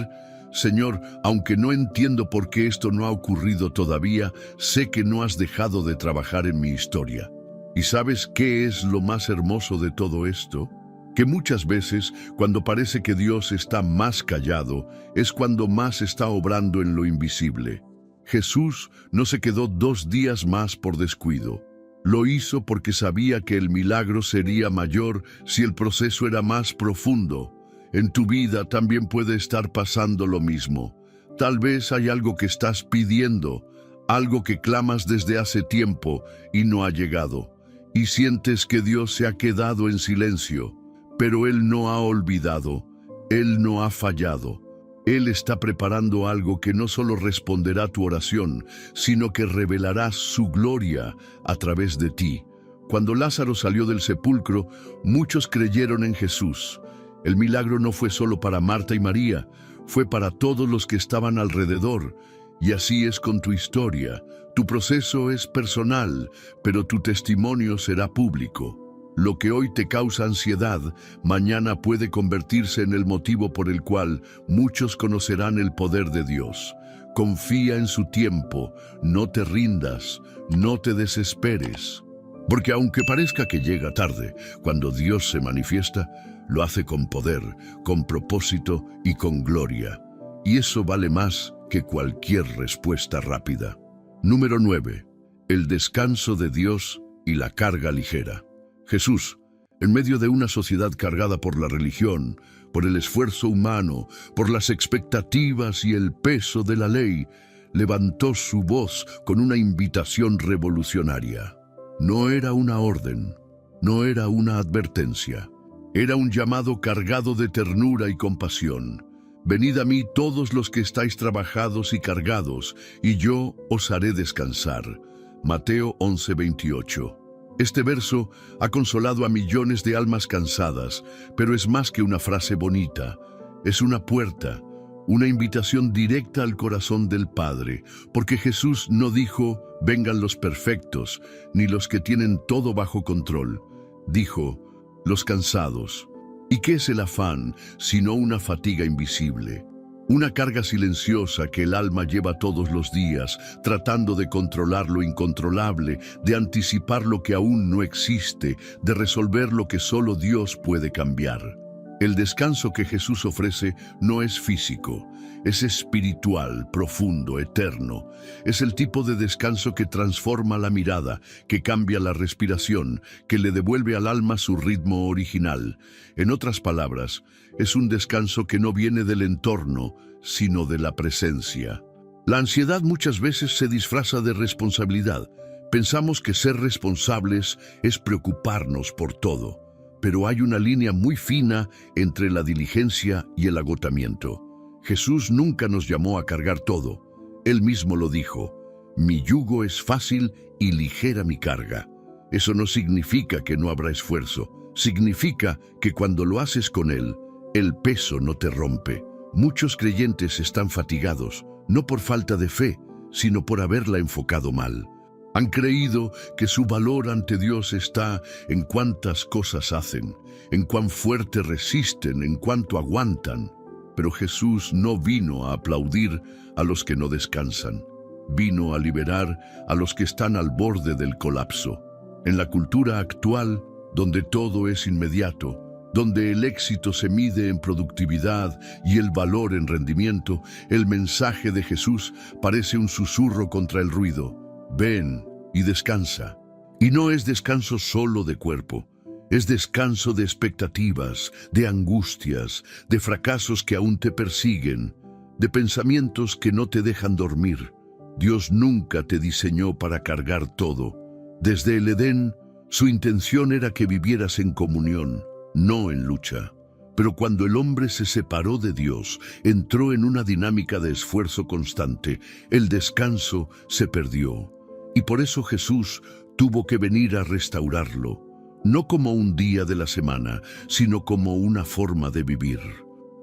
Señor, aunque no entiendo por qué esto no ha ocurrido todavía, sé que no has dejado de trabajar en mi historia. ¿Y sabes qué es lo más hermoso de todo esto? Que muchas veces, cuando parece que Dios está más callado, es cuando más está obrando en lo invisible. Jesús no se quedó 2 días más por descuido. Lo hizo porque sabía que el milagro sería mayor si el proceso era más profundo. En tu vida también puede estar pasando lo mismo. Tal vez hay algo que estás pidiendo, algo que clamas desde hace tiempo y no ha llegado, y sientes que Dios se ha quedado en silencio, pero Él no ha olvidado, Él no ha fallado. Él está preparando algo que no solo responderá tu oración, sino que revelará su gloria a través de ti. Cuando Lázaro salió del sepulcro, muchos creyeron en Jesús. El milagro no fue solo para Marta y María, fue para todos los que estaban alrededor. Y así es con tu historia. Tu proceso es personal, pero tu testimonio será público. Lo que hoy te causa ansiedad, mañana puede convertirse en el motivo por el cual muchos conocerán el poder de Dios. Confía en su tiempo, no te rindas, no te desesperes. Porque aunque parezca que llega tarde, cuando Dios se manifiesta, lo hace con poder, con propósito y con gloria. Y eso vale más que cualquier respuesta rápida. Número 9. El descanso de Dios y la carga ligera. Jesús, en medio de una sociedad cargada por la religión, por el esfuerzo humano, por las expectativas y el peso de la ley, levantó su voz con una invitación revolucionaria. No era una orden, no era una advertencia, era un llamado cargado de ternura y compasión. Venid a mí todos los que estáis trabajados y cargados, y yo os haré descansar. Mateo 11:28. Este verso ha consolado a millones de almas cansadas, pero es más que una frase bonita. Es una puerta, una invitación directa al corazón del Padre, porque Jesús no dijo, vengan los perfectos, ni los que tienen todo bajo control. Dijo, los cansados. ¿Y qué es el afán, sino una fatiga invisible? Una carga silenciosa que el alma lleva todos los días, tratando de controlar lo incontrolable, de anticipar lo que aún no existe, de resolver lo que solo Dios puede cambiar. El descanso que Jesús ofrece no es físico, es espiritual, profundo, eterno. Es el tipo de descanso que transforma la mirada, que cambia la respiración, que le devuelve al alma su ritmo original. En otras palabras, es un descanso que no viene del entorno, sino de la presencia. La ansiedad muchas veces se disfraza de responsabilidad. Pensamos que ser responsables es preocuparnos por todo. Pero hay una línea muy fina entre la diligencia y el agotamiento. Jesús nunca nos llamó a cargar todo. Él mismo lo dijo, mi yugo es fácil y ligera mi carga. Eso no significa que no habrá esfuerzo. Significa que cuando lo haces con Él, el peso no te rompe. Muchos creyentes están fatigados, no por falta de fe, sino por haberla enfocado mal. Han creído que su valor ante Dios está en cuántas cosas hacen, en cuán fuerte resisten, en cuánto aguantan. Pero Jesús no vino a aplaudir a los que no descansan. Vino a liberar a los que están al borde del colapso. En la cultura actual, donde todo es inmediato, donde el éxito se mide en productividad y el valor en rendimiento, el mensaje de Jesús parece un susurro contra el ruido. Ven y descansa. Y no es descanso solo de cuerpo, es descanso de expectativas, de angustias, de fracasos que aún te persiguen, de pensamientos que no te dejan dormir. Dios nunca te diseñó para cargar todo. Desde el Edén, su intención era que vivieras en comunión, no en lucha. Pero cuando el hombre se separó de Dios, entró en una dinámica de esfuerzo constante, el descanso se perdió. Y por eso Jesús tuvo que venir a restaurarlo, no como un día de la semana, sino como una forma de vivir.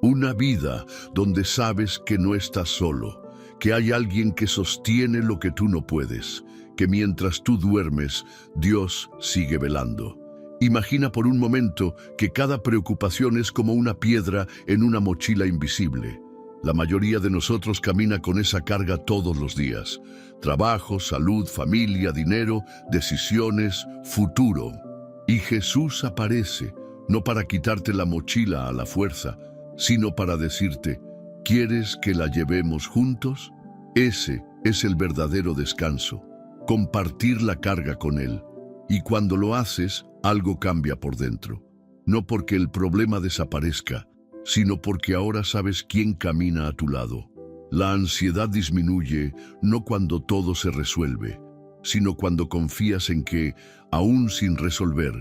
Una vida donde sabes que no estás solo, que hay alguien que sostiene lo que tú no puedes, que mientras tú duermes, Dios sigue velando. Imagina por un momento que cada preocupación es como una piedra en una mochila invisible. La mayoría de nosotros camina con esa carga todos los días. Trabajo, salud, familia, dinero, decisiones, futuro. Y Jesús aparece, no para quitarte la mochila a la fuerza, sino para decirte, ¿quieres que la llevemos juntos? Ese es el verdadero descanso, compartir la carga con Él. Y cuando lo haces, algo cambia por dentro. No porque el problema desaparezca, sino porque ahora sabes quién camina a tu lado. La ansiedad disminuye no cuando todo se resuelve, sino cuando confías en que, aún sin resolver,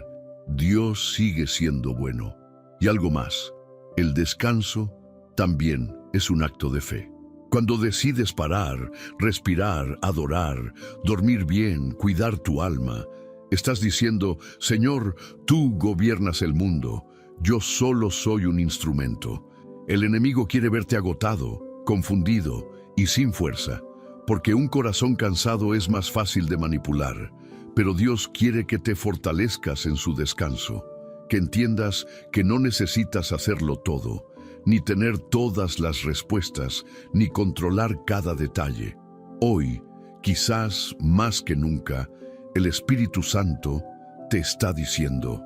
Dios sigue siendo bueno. Y algo más, el descanso también es un acto de fe. Cuando decides parar, respirar, adorar, dormir bien, cuidar tu alma, estás diciendo: Señor, tú gobiernas el mundo, yo solo soy un instrumento. El enemigo quiere verte agotado, confundido y sin fuerza, porque un corazón cansado es más fácil de manipular. Pero Dios quiere que te fortalezcas en su descanso, que entiendas que no necesitas hacerlo todo, ni tener todas las respuestas, ni controlar cada detalle. Hoy, quizás más que nunca, el Espíritu Santo te está diciendo: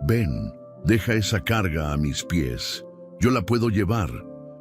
ven, deja esa carga a mis pies, yo la puedo llevar.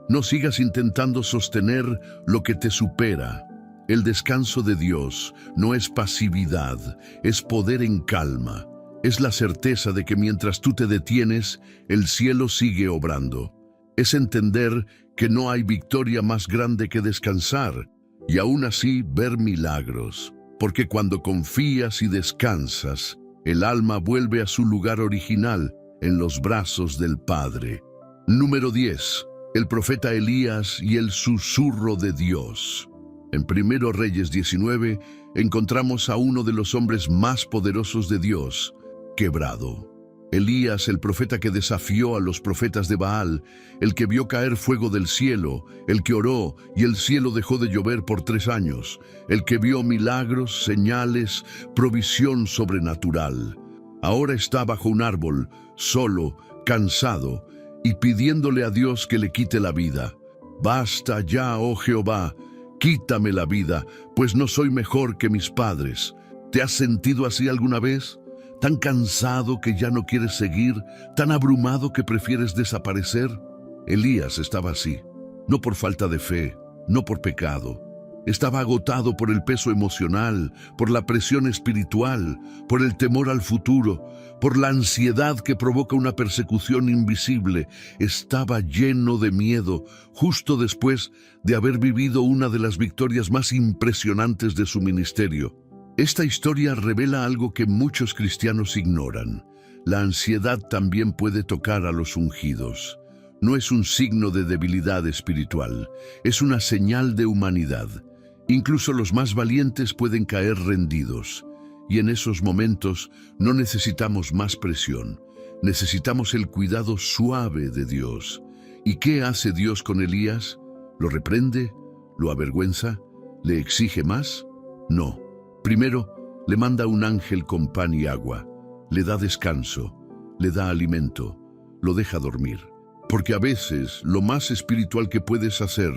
No sigas intentando sostener lo que te supera. El descanso de Dios no es pasividad, es poder en calma. Es la certeza de que mientras tú te detienes, el cielo sigue obrando. Es entender que no hay victoria más grande que descansar y aún así ver milagros. Porque cuando confías y descansas, el alma vuelve a su lugar original, en los brazos del Padre. Número 10. El profeta Elías y el susurro de Dios. En 1 Reyes 19 encontramos a uno de los hombres más poderosos de Dios, quebrado. Elías, el profeta que desafió a los profetas de Baal, el que vio caer fuego del cielo, el que oró y el cielo dejó de llover por 3 años, el que vio milagros, señales, provisión sobrenatural. Ahora está bajo un árbol, solo, cansado, y pidiéndole a Dios que le quite la vida. Basta ya, oh Jehová, quítame la vida, pues no soy mejor que mis padres. ¿Te has sentido así alguna vez? ¿Tan cansado que ya no quieres seguir? ¿Tan abrumado que prefieres desaparecer? Elías estaba así, no por falta de fe, no por pecado. Estaba agotado por el peso emocional, por la presión espiritual, por el temor al futuro, por la ansiedad que provoca una persecución invisible. Estaba lleno de miedo, justo después de haber vivido una de las victorias más impresionantes de su ministerio. Esta historia revela algo que muchos cristianos ignoran. La ansiedad también puede tocar a los ungidos. No es un signo de debilidad espiritual, es una señal de humanidad. Incluso los más valientes pueden caer rendidos. Y en esos momentos no necesitamos más presión, necesitamos el cuidado suave de Dios. ¿Y qué hace Dios con Elías? ¿Lo reprende? ¿Lo avergüenza? ¿Le exige más? No. Primero, le manda un ángel con pan y agua, le da descanso, le da alimento, lo deja dormir. Porque a veces lo más espiritual que puedes hacer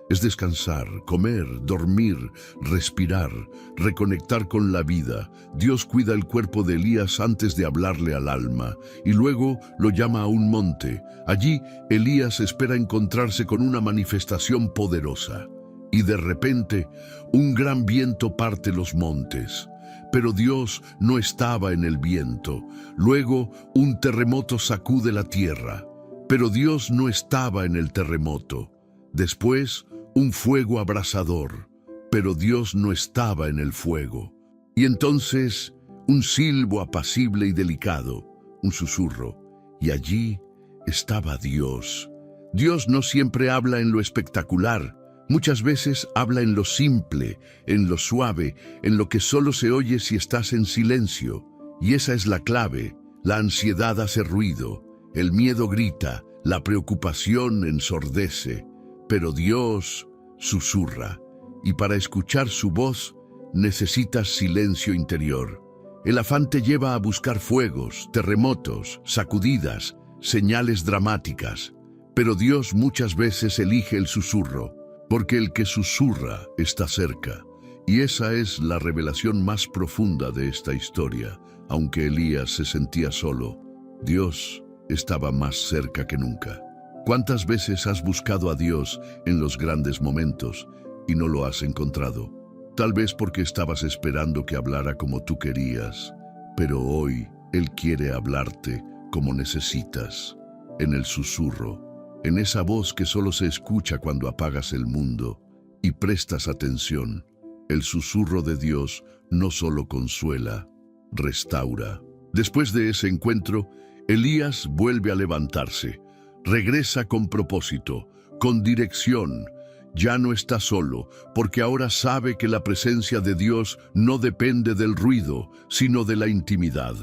es descansar, comer, dormir, respirar, reconectar con la vida. Dios cuida el cuerpo de Elías antes de hablarle al alma, y luego lo llama a un monte. Allí, Elías espera encontrarse con una manifestación poderosa. Y de repente, un gran viento parte los montes. Pero Dios no estaba en el viento. Luego, un terremoto sacude la tierra. Pero Dios no estaba en el terremoto. Después, un fuego abrasador. Pero Dios no estaba en el fuego. Y entonces, un silbo apacible y delicado, un susurro. Y allí estaba Dios. Dios no siempre habla en lo espectacular. Muchas veces habla en lo simple, en lo suave, en lo que solo se oye si estás en silencio. Y esa es la clave. La ansiedad hace ruido, el miedo grita, la preocupación ensordece, pero Dios susurra. Y para escuchar su voz, necesitas silencio interior. El afán te lleva a buscar fuegos, terremotos, sacudidas, señales dramáticas. Pero Dios muchas veces elige el susurro, porque el que susurra está cerca. Y esa es la revelación más profunda de esta historia. Aunque Elías se sentía solo, Dios estaba más cerca que nunca. ¿Cuántas veces has buscado a Dios en los grandes momentos y no lo has encontrado? Tal vez porque estabas esperando que hablara como tú querías, pero hoy Él quiere hablarte como necesitas, en el susurro, en esa voz que solo se escucha cuando apagas el mundo. y prestas atención, el susurro de Dios no solo consuela, restaura. Después de ese encuentro, Elías vuelve a levantarse, regresa con propósito, con dirección. Ya no está solo, porque ahora sabe que la presencia de Dios no depende del ruido, sino de la intimidad.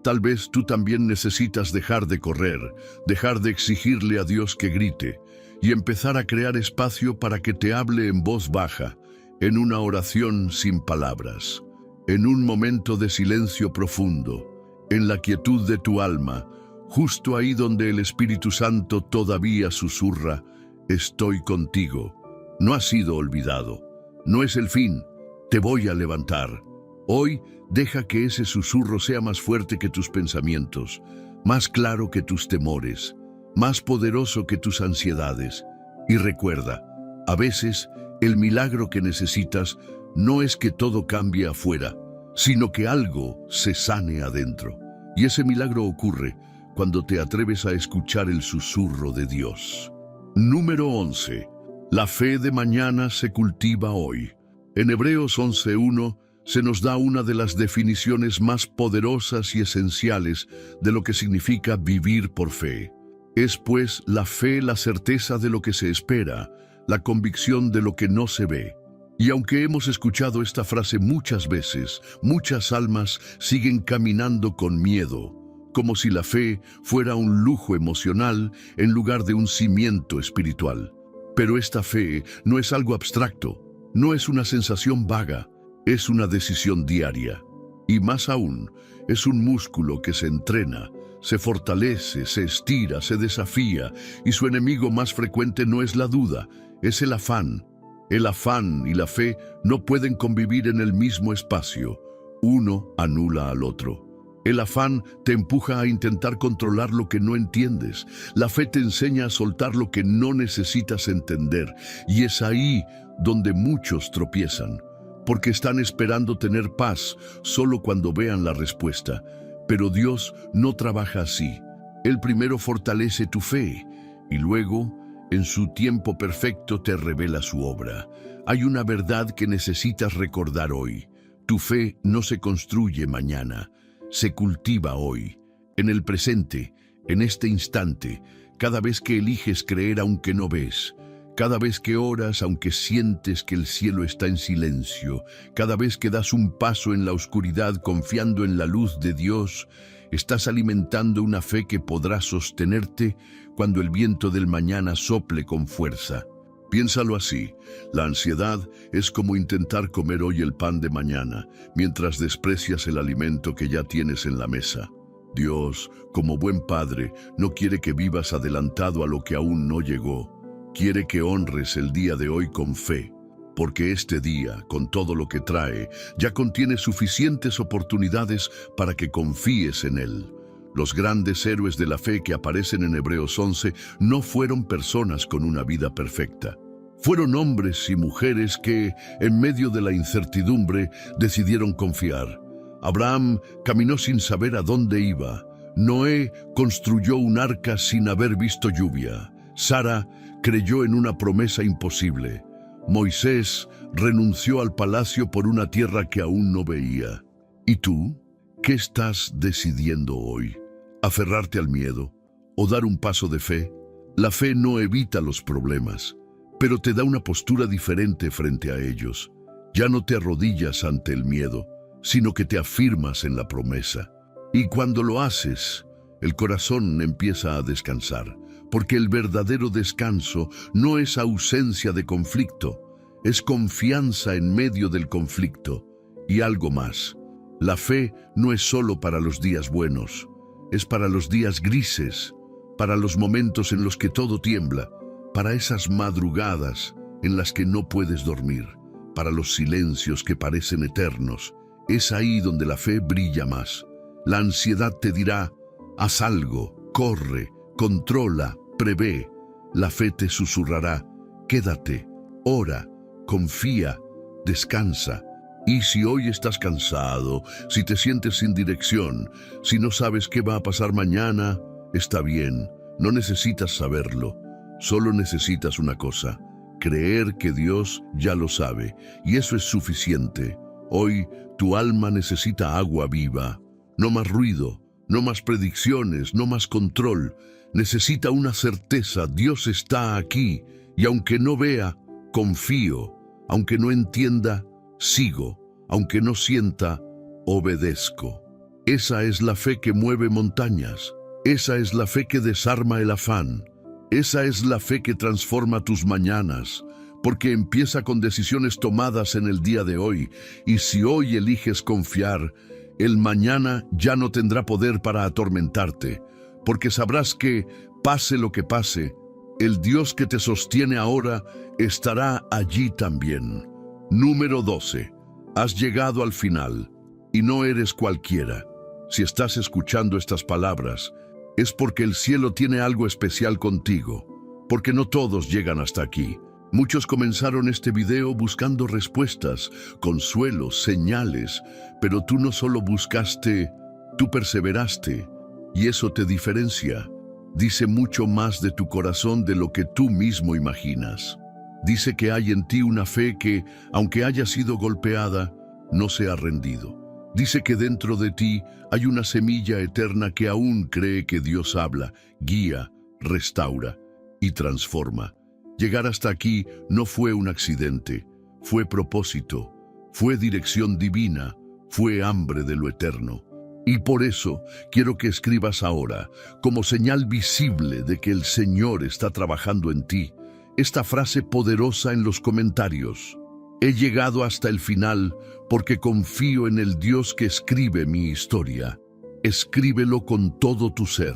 Tal vez tú también necesitas dejar de correr, dejar de exigirle a Dios que grite, y empezar a crear espacio para que te hable en voz baja, en una oración sin palabras, en un momento de silencio profundo, en la quietud de tu alma, justo ahí donde el Espíritu Santo todavía susurra: estoy contigo. No has sido olvidado. No es el fin. Te voy a levantar. Hoy deja que ese susurro sea más fuerte que tus pensamientos, más claro que tus temores, más poderoso que tus ansiedades. Y recuerda, a veces el milagro que necesitas no es que todo cambie afuera, sino que algo se sane adentro. Y ese milagro ocurre cuando te atreves a escuchar el susurro de Dios. Número 11. La fe de mañana se cultiva hoy. En Hebreos 11:1 se nos da una de las definiciones más poderosas y esenciales de lo que significa vivir por fe. Es pues la fe la certeza de lo que se espera, la convicción de lo que no se ve. Y aunque hemos escuchado esta frase muchas veces, muchas almas siguen caminando con miedo, como si la fe fuera un lujo emocional en lugar de un cimiento espiritual. Pero esta fe no es algo abstracto, no es una sensación vaga, es una decisión diaria. Y más aún, es un músculo que se entrena, se fortalece, se estira, se desafía, y su enemigo más frecuente no es la duda, es el afán. El afán y la fe no pueden convivir en el mismo espacio. Uno anula al otro. El afán te empuja a intentar controlar lo que no entiendes. La fe te enseña a soltar lo que no necesitas entender. Y es ahí donde muchos tropiezan, porque están esperando tener paz solo cuando vean la respuesta. Pero Dios no trabaja así. Él primero fortalece tu fe y luego, en su tiempo perfecto, te revela su obra. Hay una verdad que necesitas recordar hoy. Tu fe no se construye mañana. Se cultiva hoy, en el presente, en este instante, cada vez que eliges creer aunque no ves, cada vez que oras aunque sientes que el cielo está en silencio, cada vez que das un paso en la oscuridad confiando en la luz de Dios, estás alimentando una fe que podrá sostenerte cuando el viento del mañana sople con fuerza. Piénsalo así, la ansiedad es como intentar comer hoy el pan de mañana, mientras desprecias el alimento que ya tienes en la mesa. Dios, como buen padre, no quiere que vivas adelantado a lo que aún no llegó. Quiere que honres el día de hoy con fe, porque este día, con todo lo que trae, ya contiene suficientes oportunidades para que confíes en él. Los grandes héroes de la fe que aparecen en Hebreos 11 no fueron personas con una vida perfecta. Fueron hombres y mujeres que, en medio de la incertidumbre, decidieron confiar. Abraham caminó sin saber a dónde iba. Noé construyó un arca sin haber visto lluvia. Sara creyó en una promesa imposible. Moisés renunció al palacio por una tierra que aún no veía. ¿Y tú? ¿Qué estás decidiendo hoy? ¿Aferrarte al miedo o dar un paso de fe? La fe no evita los problemas, pero te da una postura diferente frente a ellos. Ya no te arrodillas ante el miedo, sino que te afirmas en la promesa. Y cuando lo haces, el corazón empieza a descansar, porque el verdadero descanso no es ausencia de conflicto, es confianza en medio del conflicto. Y algo más. La fe no es solo para los días buenos, es para los días grises, para los momentos en los que todo tiembla, para esas madrugadas en las que no puedes dormir, para los silencios que parecen eternos. Es ahí donde la fe brilla más. La ansiedad te dirá: haz algo, corre, controla, prevé. La fe te susurrará: quédate, ora, confía, descansa. Y si hoy estás cansado, si te sientes sin dirección, si no sabes qué va a pasar mañana, está bien, no necesitas saberlo. Solo necesitas una cosa: creer que Dios ya lo sabe, y eso es suficiente. Hoy tu alma necesita agua viva, no más ruido, no más predicciones, no más control. Necesita una certeza: Dios está aquí, y aunque no vea, confío; aunque no entienda, sigo; aunque no sienta, obedezco. Esa es la fe que mueve montañas. Esa es la fe que desarma el afán. Esa es la fe que transforma tus mañanas, porque empieza con decisiones tomadas en el día de hoy, y si hoy eliges confiar, el mañana ya no tendrá poder para atormentarte, porque sabrás que, pase lo que pase, el Dios que te sostiene ahora estará allí también. Número 12. Has llegado al final, y no eres cualquiera. Si estás escuchando estas palabras, es porque el cielo tiene algo especial contigo, porque no todos llegan hasta aquí. Muchos comenzaron este video buscando respuestas, consuelos, señales, pero tú no solo buscaste, tú perseveraste, y eso te diferencia. Dice mucho más de tu corazón de lo que tú mismo imaginas. Dice que hay en ti una fe que, aunque haya sido golpeada, no se ha rendido. Dice que dentro de ti hay una semilla eterna que aún cree que Dios habla, guía, restaura y transforma. Llegar hasta aquí no fue un accidente, fue propósito, fue dirección divina, fue hambre de lo eterno. Y por eso quiero que escribas ahora, como señal visible de que el Señor está trabajando en ti, esta frase poderosa en los comentarios: he llegado hasta el final porque confío en el Dios que escribe mi historia. Escríbelo con todo tu ser.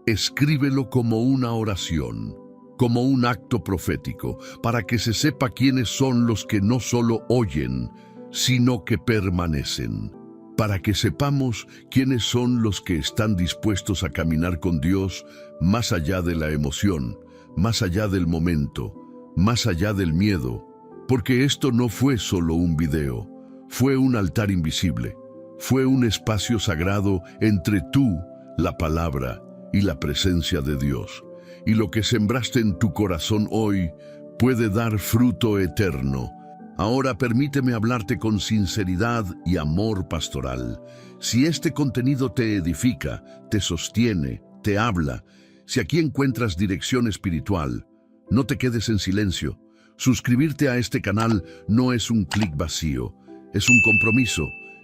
Escríbelo como una oración, como un acto profético, para que se sepa quiénes son los que no solo oyen, sino que permanecen. Para que sepamos quiénes son los que están dispuestos a caminar con Dios más allá de la emoción, más allá del momento, más allá del miedo. Porque esto no fue solo un video, fue un altar invisible, fue un espacio sagrado entre tú, la palabra, y la presencia de Dios. Y lo que sembraste en tu corazón hoy puede dar fruto eterno. Ahora permíteme hablarte con sinceridad y amor pastoral. Si este contenido te edifica, te sostiene, te habla, si aquí encuentras dirección espiritual, no te quedes en silencio. Suscribirte a este canal no es un clic vacío, es un compromiso,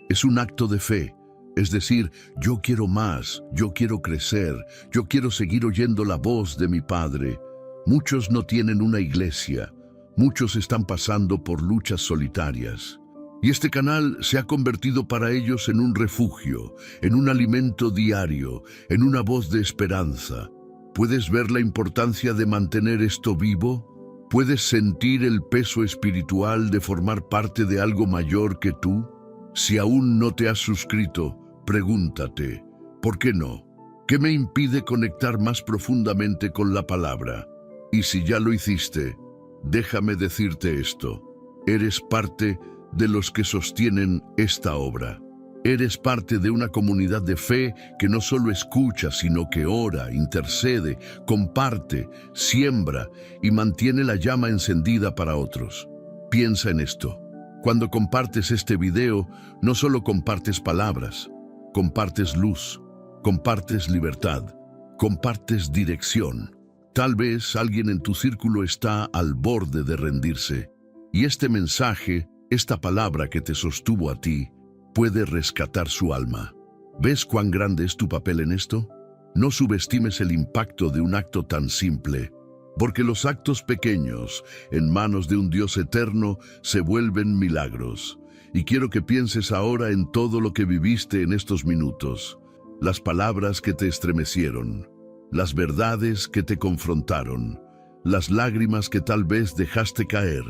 es un acto de fe. Es decir, yo quiero más, yo quiero crecer, yo quiero seguir oyendo la voz de mi Padre. Muchos no tienen una iglesia, muchos están pasando por luchas solitarias. Y este canal se ha convertido para ellos en un refugio, en un alimento diario, en una voz de esperanza. ¿Puedes ver la importancia de mantener esto vivo? ¿Puedes sentir el peso espiritual de formar parte de algo mayor que tú? Si aún no te has suscrito, pregúntate, ¿por qué no? ¿Qué me impide conectar más profundamente con la palabra? Y si ya lo hiciste, déjame decirte esto: eres parte de los que sostienen esta obra. Eres parte de una comunidad de fe que no solo escucha, sino que ora, intercede, comparte, siembra y mantiene la llama encendida para otros. Piensa en esto. Cuando compartes este video, no solo compartes palabras, compartes luz, compartes libertad, compartes dirección. Tal vez alguien en tu círculo está al borde de rendirse, y este mensaje, esta palabra que te sostuvo a ti, puede rescatar su alma. ¿Ves cuán grande es tu papel en esto? No subestimes el impacto de un acto tan simple, porque los actos pequeños, en manos de un Dios eterno, se vuelven milagros. Y quiero que pienses ahora en todo lo que viviste en estos minutos, las palabras que te estremecieron, las verdades que te confrontaron, las lágrimas que tal vez dejaste caer,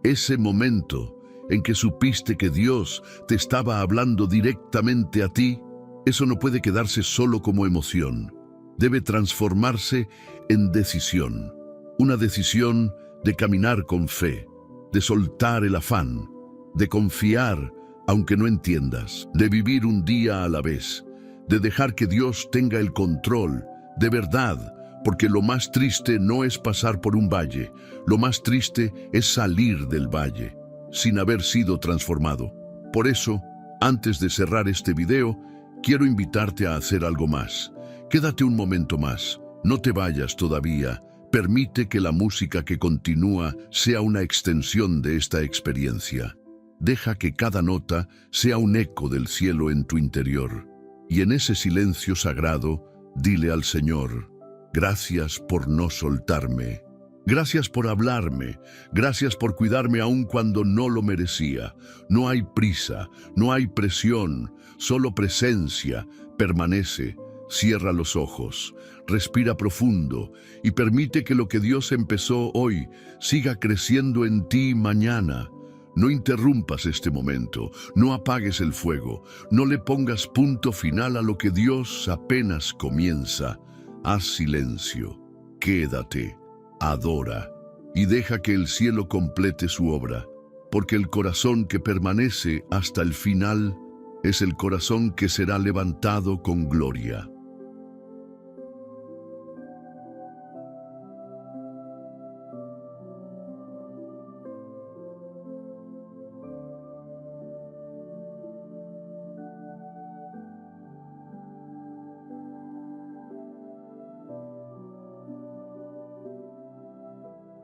ese momento en que supiste que Dios te estaba hablando directamente a ti. Eso no puede quedarse solo como emoción. Debe transformarse en decisión. Una decisión de caminar con fe, de soltar el afán, de confiar aunque no entiendas, de vivir un día a la vez, de dejar que Dios tenga el control, de verdad, porque lo más triste no es pasar por un valle, lo más triste es salir del valle, sin haber sido transformado. Por eso, antes de cerrar este video, quiero invitarte a hacer algo más. Quédate un momento más, no te vayas todavía. Permite que la música que continúa sea una extensión de esta experiencia. Deja que cada nota sea un eco del cielo en tu interior. Y en ese silencio sagrado, dile al Señor: gracias por no soltarme. Gracias por hablarme. Gracias por cuidarme aun cuando no lo merecía. No hay prisa, no hay presión, solo presencia. Permanece. Cierra los ojos, respira profundo y permite que lo que Dios empezó hoy siga creciendo en ti mañana. No interrumpas este momento, no apagues el fuego, no le pongas punto final a lo que Dios apenas comienza. Haz silencio, quédate, adora y deja que el cielo complete su obra, porque el corazón que permanece hasta el final es el corazón que será levantado con gloria.